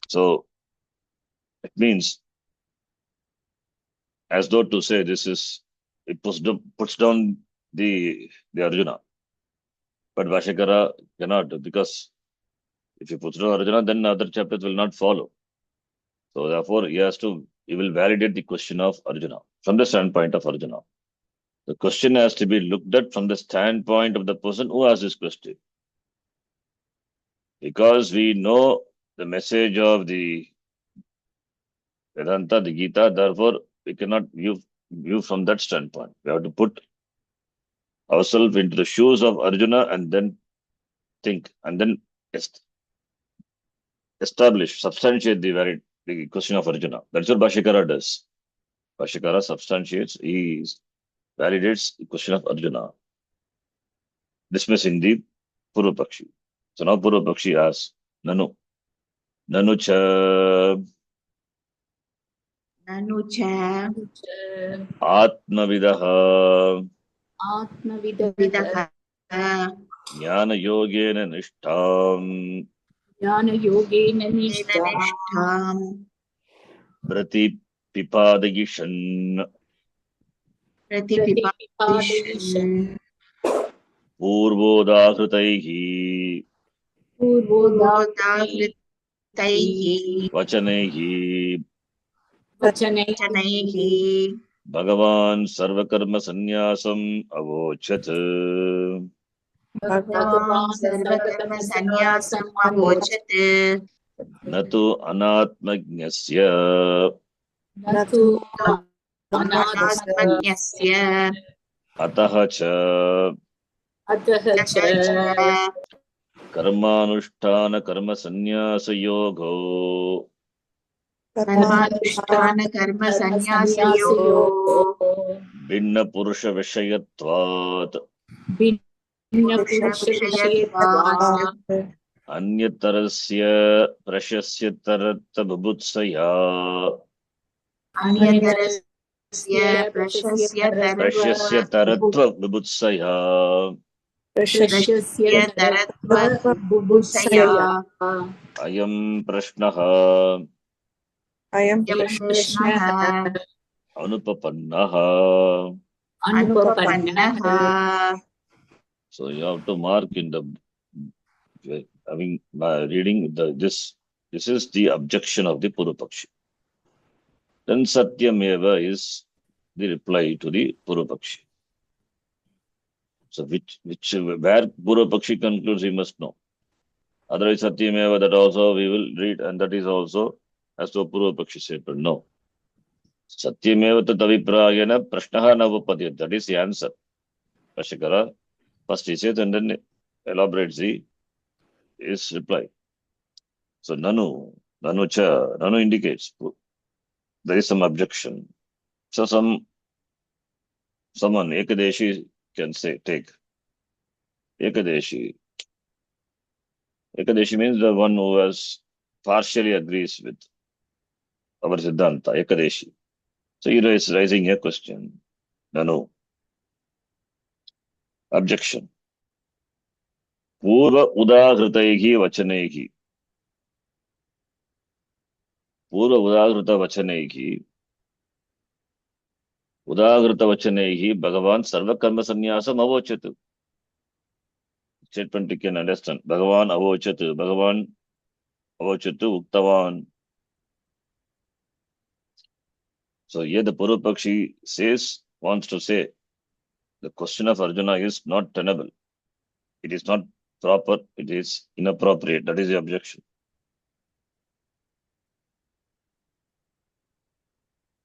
So, it means, as though to say this is, it puts down the Arjuna. But Vashakara cannot, because if he puts down Arjuna, then other chapters will not follow. So therefore, he will validate the question of Arjuna from the standpoint of Arjuna. The question has to be looked at from the standpoint of the person who asked this question. Because we know the message of the Vedanta, the Gita, therefore we cannot view from that standpoint. We have to put ourselves into the shoes of Arjuna and then think, and then establish, substantiate the question of Arjuna. That's what Bhashyakara does. Bhashyakara substantiates, he validates the question of Arjuna, dismissing the Purvapakshi. So now Purvapakshi asks, Nanu cha Nanu cha Atmavidaha vidaha Jnana Yogena Nishtam ज्ञानयोगेन निष्ठा nishtam Pratipipadayishan pratipipadishan Purvodahritaihi पूर्वोदात्तैः purvodavritaihi Vachanaihi वचनैः chanaihi Bhagavan Sarvakarma Sanyasam Avochat. bhagavan sarvakarma sannyasam avochat Natu Anatmajnasya न तु अनात्मस्य anatmanyasya Ataha cha अतः च Karmanushtana Karma Sanyasa Yogo karmanushtana karma sannyasyogo Binna Purusha Vishayatvat भिन्नपुरुषविषयत्वात् Anyatarasya Prashasyataratta Bhubutsaya anyatarasya prashasya Prashasya Taratva Bhubutsaya prashasya taratva bubusaya Ayam Prashnaha yam krishnaha Anupapannaha. anupapannaha. So you have to mark in the reading this is the objection of the Purupakshi. Then Satyameva is the reply to the Purupakshi. So where Purupakshi concludes, we must know. Otherwise, Satyameva, that also we will read, and that is also as to Purupakshi said. But no. Satyameva tataviprayana prashnaha navapati. That is the answer. Pashikara first he says and then elaborates his reply. So Nanu indicates there is some objection. So someone Ekadeshi can say, take Ekadeshi. Ekadeshi means the one who has partially agrees with our Siddhanta, Ekadeshi. So he is raising a question. Nanu. Objection. Purva udahritaihi vachanaihi. Purva udahrita vachanaihi. Udahrita vachanaihi Bhagavan sarva karma sannyasam avochatu. Statement you can understand. Bhagavan avochatu. Bhagavan avochatu uktavan. So here the Purupakshi wants to say, the question of Arjuna is not tenable. It is not proper. It is inappropriate. That is the objection.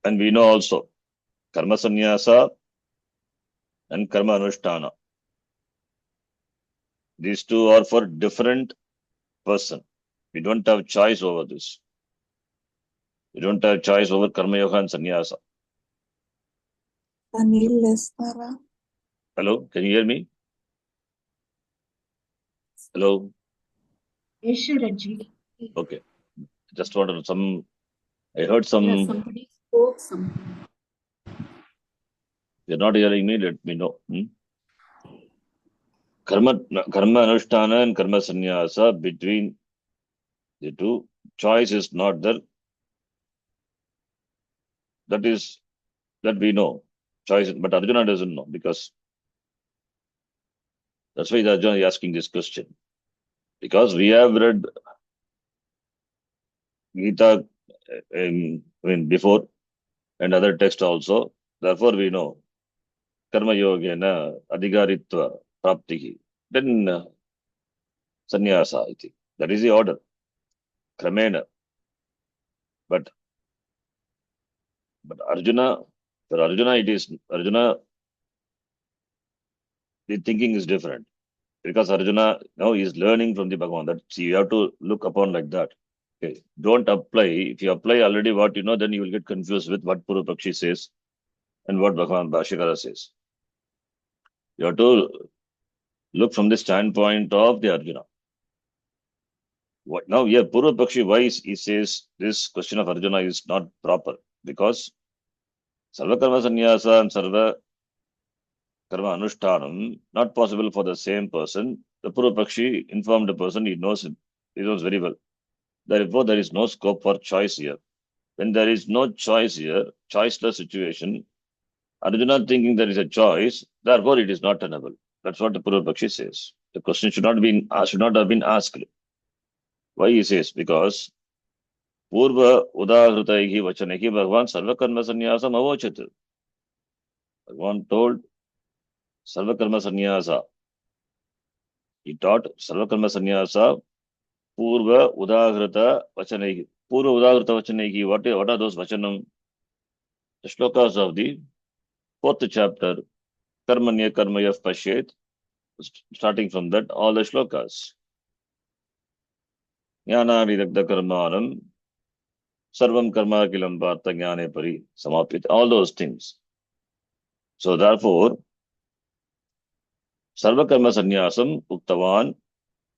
And we know also, karma sannyasa and karma anushtana. These two are for different person. We don't have choice over this. We don't have choice over karma yoga and sannyasa. Hello, can you hear me? Hello. Yes, Ranji. Okay. Just wanted I heard some. Yeah, somebody spoke something. You're not hearing me, let me know. Karma anushtana and karma sannyasa, between the two, choice is not there. That we know. Choice, but Arjuna doesn't know, because that's why Arjuna is asking this question. Because we have read Gita before and other texts also. Therefore, we know karma yogena adhigaritva praptihi. Then sannyasa iti. That is the order. Kramena. But Arjuna, for Arjuna, the thinking is different. Because Arjuna now is learning from the Bhagavan. That you have to look upon like that. Okay. Don't apply. If you apply already what you know, then you will get confused with what Purupakshi says and what Bhagavan Bhashikara says. You have to look from the standpoint of the Arjuna. Now here, Purupakshi, why he says this question of Arjuna is not proper? Because Sarva Karma Sannyasa and Sarva Karma Anushtanam, not possible for the same person. The Purupakshi informed the person, he knows very well. Therefore, there is no scope for choice here. When there is no choice here, choiceless situation, Arjuna thinking there is a choice, therefore it is not tenable. That's what the Purupakshi says. The question should not have been asked. Why he says? Because Purva udahritaihi vachanahi Bhagavan sarva karma sannyasam avochat. Bhagavan told sarva karma sannyasa. He taught sarva karma sannyasa Purva udahrita vachanahi. Purva udahrita vachanahi. What are those vachanam? The shlokas of the 4th chapter, Karmanya Karmayaf Pashet, starting from that, all the shlokas. Jnana Vidagda Karmanam, Sarvam Karma Kilam Partha Jnane Pari, Samapit, all those things. So therefore, Sarva Karma Sannyasam Uktavan,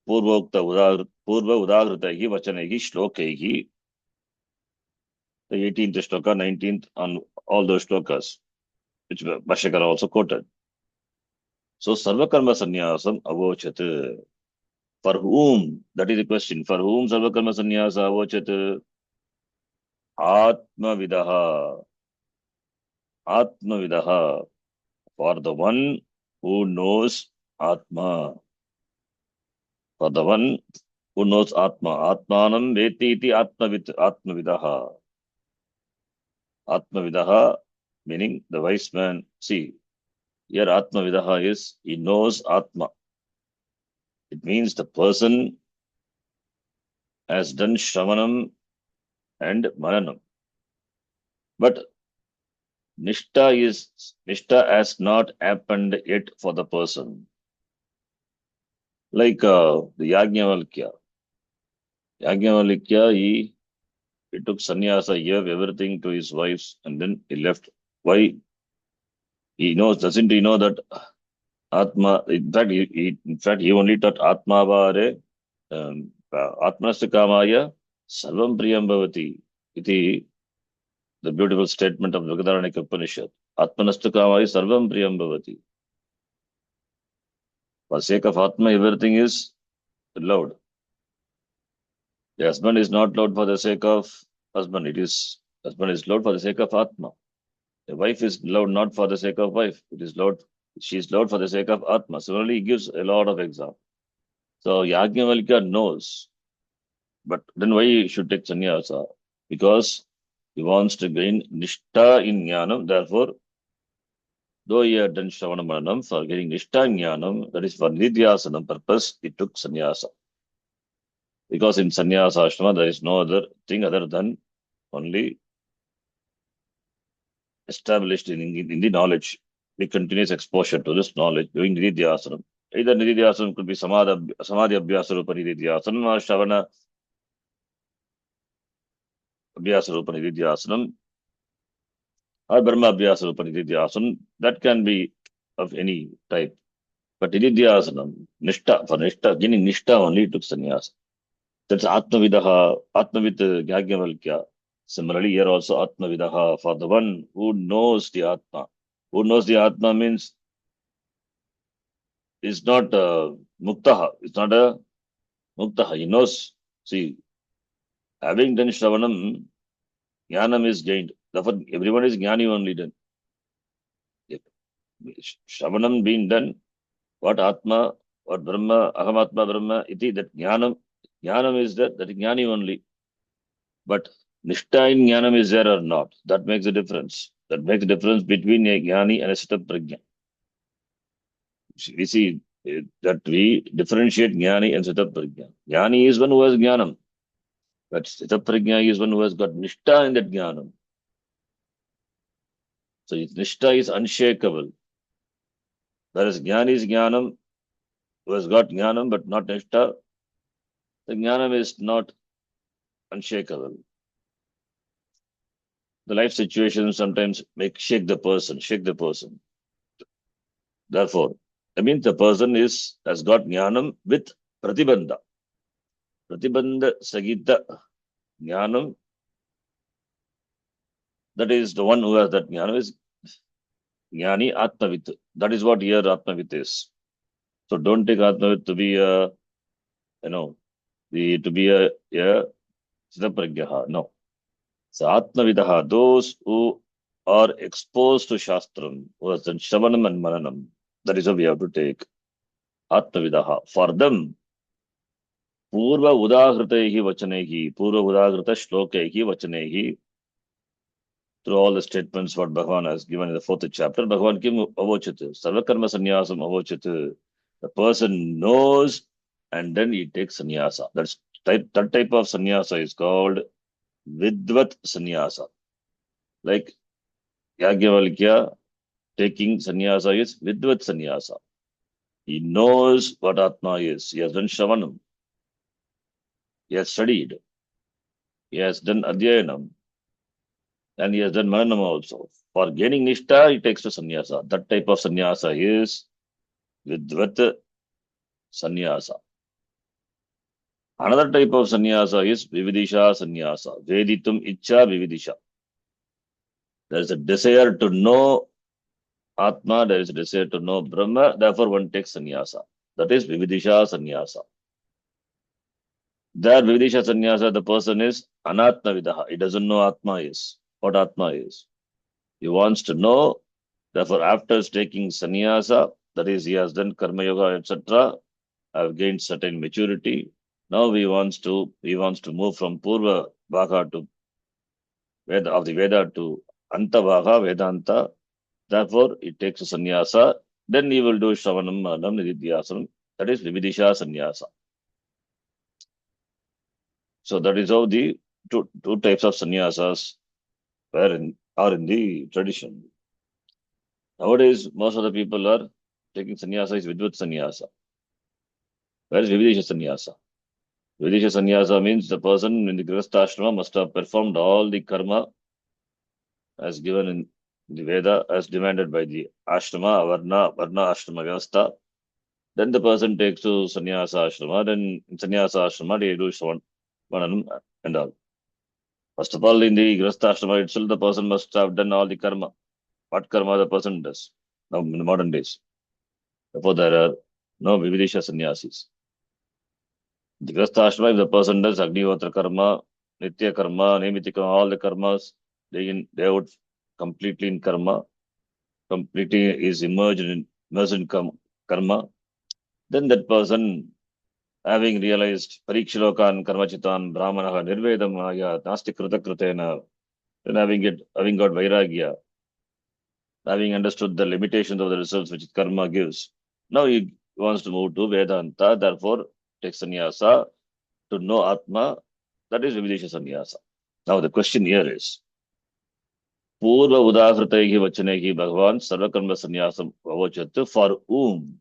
Purva Udagritahi Vachanehi Shlokehi, the 18th shloka, 19th, on all those shlokas, which Bhashyakara also quoted. So Sarva Karma Sannyasam Avochat. For whom? That is the question. For whom Sarva Karma Sannyasa Avochat? Atma Vidaha. Atma Vidaha. For the one who knows Atma. For the one Who knows Atma? Atmanam veti iti Atmavidaha. Atmavidaha, meaning the wise man. See, here Atmavidaha is, he knows Atma. It means the person has done Shravanam and Mananam. But Nishta has not happened yet for the person. Like the Yajnavalkya. Yajnavalkya, he took sannyasa, he gave everything to his wives, and then he left. Why? Doesn't he know that Atma, in fact, he only taught Atma Vare, Atmanasta Kamaya, Sarvam Priyam Bhavati. Iti, the beautiful statement of Vrikadaranaka Upanishad. Atmanasta Kamaya, Sarvam Priyam Bhavati. For the sake of Atma, everything is allowed. The husband is not loved for the sake of husband. Husband is loved for the sake of Atma. The wife is loved not for the sake of wife. She is loved for the sake of Atma. Similarly, he gives a lot of examples. So Yajnavalkya knows, but then why he should take sannyasa? Because he wants to gain Nishta in Jnanam. Therefore, though he had done Shravana Mananam, for getting Nishta in Jnanam, that is for Nidhyasanam purpose, he took sannyasa. Because in sannyasa ashrama, there is no other thing other than only established in the knowledge, the continuous exposure to this knowledge, doing Nidhyasanam. Either Nidhyasanam could be Samadhi Abhyasa Rupa Nidhyasanam or Shravana Abhyasa Rupa Nidhyasanam or Brahma Abhyasa Rupa Nidhyasanam. That can be of any type. But Nidhyasanam, Nishta, for Nishta, gaining Nishta only took sannyasa. That's Atmavidaha, Atmavit Yajnavalkya. Similarly, here also Atmavidaha, for the one who knows the Atma. Who knows the Atma means is not Muktaha. It's not a Muktaha. He knows. See, having done Shravanam, Jnanam is gained. Therefore, everyone is Jnani only then. If Shravanam being done, what Atma, what Brahma, Aham Atma Brahma, iti, that Jnanam is that is Jnani only. But Nishta in Jnanam is there or not. That makes a difference. That makes a difference between a Jnani and a Sthita Prajna. We see that we differentiate Jnani and Sthita Prajna. Jnani is one who has Jnanam. But Sthita Prajna is one who has got Nishta in that Jnanam. So Nishta is unshakable. Whereas Jnani is Jnanam, who has got Jnanam but not Nishta, the Jnanam is not unshakable. The life situations sometimes shake the person. Therefore, that means the person has got Jnanam with Pratibandha. Pratibandha Sagita Jnanam, that is the one who has that Jnanam is Jnani Atmavit. That is what here Atmavit is. So don't take Atmavit to be a, to be a Siddhapragyaha. No. So Atmavidaha, those who are exposed to Shastram, who has done Shravanam and Mananam, that is how we have to take Atmavidaha. For them, Purva Udahritehi Vachanehi, Purva Udahrita Shlokehi Vachanehi, through all the statements what Bhagavan has given in the 4th chapter, Bhagavan Kim Avochit, Sarvakarma Sannyasam Avochit. The person knows and then he takes sannyasa. That type of sannyasa is called Vidvat sannyasa. Like Yajnavalkya taking sannyasa is Vidvat sannyasa. He knows what Atma is. He has done Shravanam. He has studied. He has done Adhyayanam. And he has done Mananam also. For gaining Nishta, he takes to sannyasa. That type of sannyasa is Vidvat sannyasa. Another type of sannyasa is Vividisha sannyasa. Veditum Icha Vividisha. There is a desire to know Atma, there is a desire to know Brahma, therefore one takes sannyasa. That is Vividisha sannyasa. There, Vividisha sannyasa, the person is Anatma Vidaha. He doesn't know Atma is, what Atma is. He wants to know, therefore after taking sannyasa, that is he has done Karma Yoga, etc., have gained certain maturity, Now he wants to move from Purva Bhaga to Veda of the Veda to Anta Bhaga, Vedanta. Therefore, it takes a sannyasa. Then he will do Shravanam, Manam, Nididhyasanam. That is Vividisha sannyasa. So that is how the two types of sannyasas are in the tradition. Nowadays, most of the people are taking sannyasa is Vidvat sannyasa. Where is Vividisha sannyasa? Vividisha sannyasa means the person in the Grihastha ashrama must have performed all the karma as given in the Veda, as demanded by the ashrama, varna ashrama vyavastha. Then the person takes to sannyasa ashrama. Then in sannyasa ashrama, they do Shravanam and all. First of all, in the Grihastha ashrama itself, the person must have done all the karma. What karma the person does now in the modern days. Therefore, there are no Vividisha sannyasis. The Grihastha ashrama, if the person does Agnihotra karma, Nitya karma, Nemitika, all the karmas, they would completely in karma, completely is immersed in karma. Then that person, having realized Parikshilokan, Karmachitan, Brahmanaha, Nirvedamaya, Nasti Kritakritena, then having got Vairagya, having understood the limitations of the results which karma gives. Now he wants to move to Vedanta, therefore takes sannyasa to know Atma, that is Vividisha sannyasa. Now the question here is, Purva Udahritaihi Vachanehi Bhagavan Sarvakarma sannyasam avochat, for whom?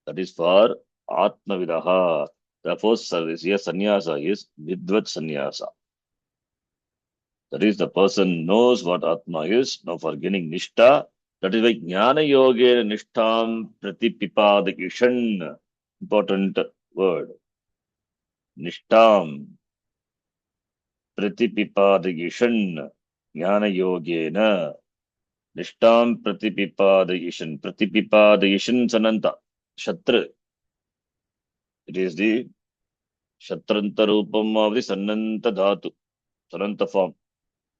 That is for Atma Vidaha. Therefore, here sannyasa is Vidvat sannyasa. That is, the person knows what Atma is. Now, for gaining Nishta, that is why Jnana Yoga Nishtam Pratipipadikishan. Important word. Nishtam Pratipipadikishan. Jnana Yogena. Nishtam Pratipipadikishan. Pratipipadikishan Sananta. Shatra. It is the Shatranta Rupam of the Sananta Dhatu. Sananta form.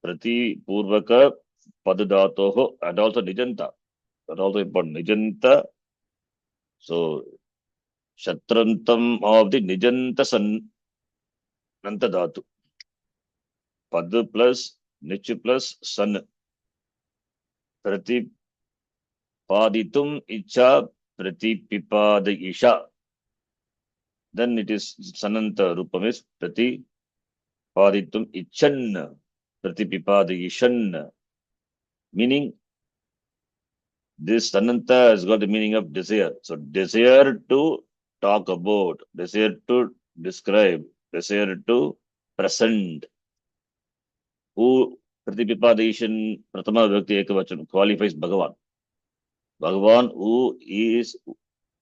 Prati Purvaka Padadatoho and also Nijanta. That also important. Nijanta. So Shatrantam of the Nijanta Sananta Dhatu. Pad plus Nich plus San. Prati Paditum Icha Prati Pipad Isha. Then it is Sananta Rupam is Prati Paditum Ichan Prati Pipad Ishan. Meaning this Sananta has got the meaning of desire. So desire to talk about, desire to describe, desire to present. Who Pratipipadation Pratama Vyakti Ekavachan qualifies Bhagavan. Bhagavan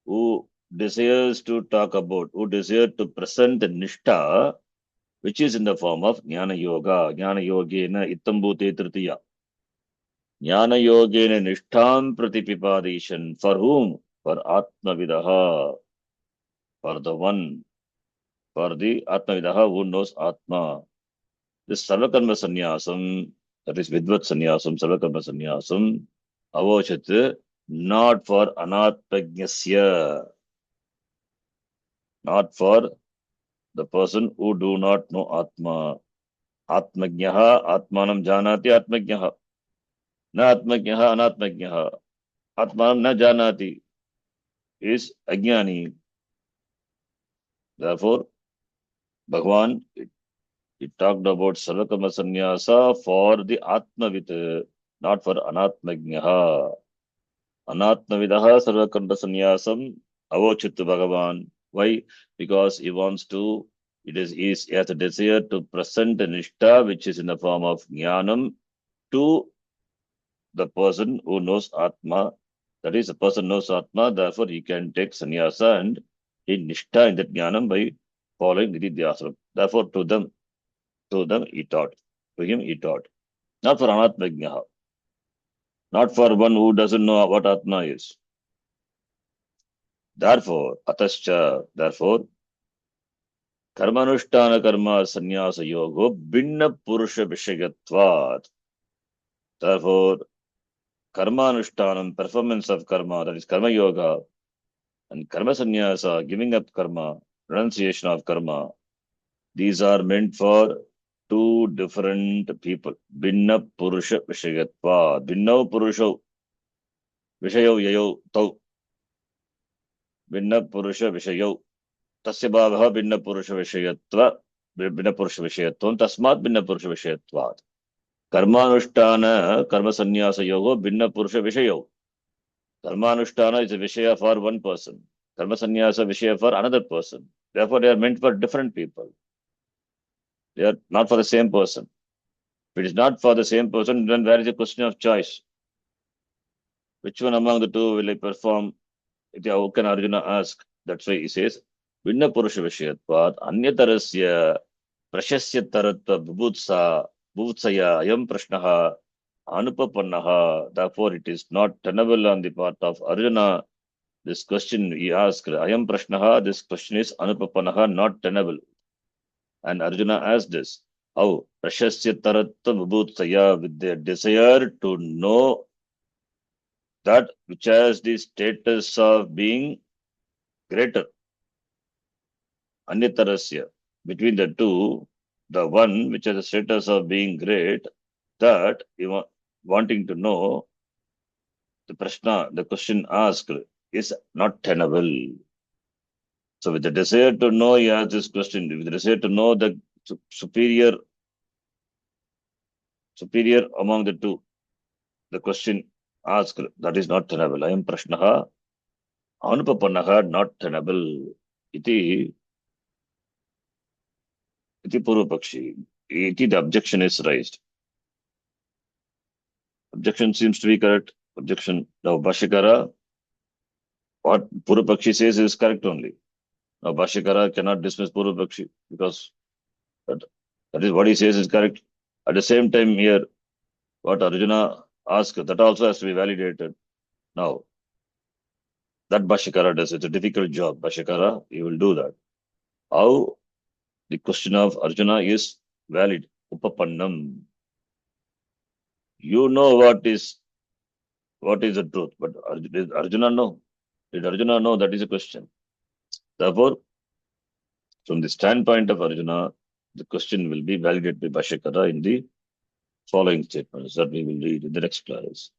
who desires to talk about, who desires to present the Nishta, which is in the form of Jnana Yoga. Jnana Yogena Itambhute Tritiya. Jnana Yogena Nishtam Pratipipadation. For whom? For Atma Vidaha. For the one. For the Atma Vidaha who knows Atma. This Sarvakarma Sannyasam, that is Vidvat Sannyasam, Sarvakarma Sannyasam, Avochat, not for Anatmajnasya, not for the person who do not know Atma. Atmajnaha, Atmanam Janati, Atmajnaha. Na Atmajnaha, Anatmajnaha. Atmanam na Janati is Ajnani. Therefore, Bhagavan, it talked about Sarvakarma Sannyasa for the Atmavit, not for Anatmajnaha. Anatmavidaha Sarvakarma Sannyasam Avochittu Bhagavan. Why? Because he wants to, he has a desire to present the Nishta, which is in the form of Jnanam, to the person who knows Atma. That is, the person knows Atma, therefore he can take sannyasa and in Nishta in that Jnanam by following Nididhyasana. Therefore, to them he taught. To him he taught. Not for Anatmajnaha. Not for one who doesn't know what Atma is. Therefore, Karmanushtana Karma Sannyasa Yogo Binna Purusha Vishayatvat. Therefore, Karmanushthanam, performance of karma, that is Karma Yoga, and Karma Sannyasa, giving up karma, renunciation of karma, These are meant for two different people. Binna Purusha Vishayatva. Binna Purusha Vishayo Yayo Tau. Binna Purusha Vishayo. Tasya Bhavaha Binna Purusha Vishayatva. Binna Purusha Vishayatvam. Tasmat Binna Purusha Vishayatvat. Karmanushtana Karma Sannyasa Yogo Binna Purusha Vishayo. Karmanushtana is a Vishaya for one person. Karma Sannyasa Vishaya for another person. Therefore, they are meant for different people. They are not for the same person. If it is not for the same person, then where is the question of choice? Which one among the two will I perform? How can Arjuna ask? That's why he says, Vinna Purusha Vishayatvat, Anyatarasya, Prashasya Taratva, Bhutsaya, Ayam Prashnaha, Anupapannaha. Therefore, it is not tenable on the part of Arjuna. This question he asked, Ayam Prashnaha, this question is Anupapannaha, not tenable. And Arjuna asked this. How? Prashasya Taratva, Bhutsaya, with their desire to know that which has the status of being greater. Anyatarasya. Between the two, the one which has the status of being great, that you wanting to know, the prashna, the question asked, is not tenable. So with the desire to know, he asked this question. With the desire to know the superior among the two, the question asked, that is not tenable. I am prashnaha, anupapannaha, not tenable. Iti Purvapakshi. Iti, the objection is raised. Objection seems to be correct. Objection. Now, Bhashyakara, what Purvapakshi says is correct only. Now, Bhashyakara cannot dismiss Purvapakshi because that is what he says is correct. At the same time, here, what Arjuna asked, that also has to be validated. Now, that Bhashyakara does. It's a difficult job. Bhashyakara, he will do that. How the question of Arjuna is valid. Upapannam. You know what is the truth, but did Arjuna know? Did Arjuna know? That is a question. Therefore, from the standpoint of Arjuna, the question will be validated by Bhashyakara in the following statements that we will read in the next class.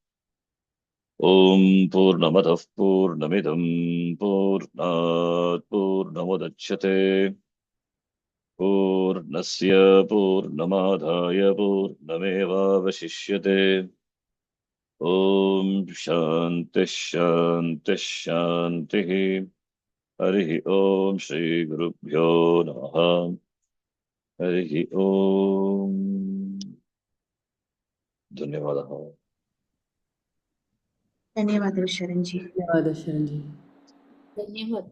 Om Purnamadav Purnamidam Purnat Purnamudachyate Purnasya Purnamadhaya Purnameva Vashishyate Om Shanti Shanti Shanti Harihi Om Shri Gurubhyo Namaha Harihi Om Dhanyavadaha. ಧನ್ಯವಾದಗಳು ಶರಣ್ಜಿ. ಧನ್ಯವಾದ ಶರಣಜಿ. ಧನ್ಯವಾದ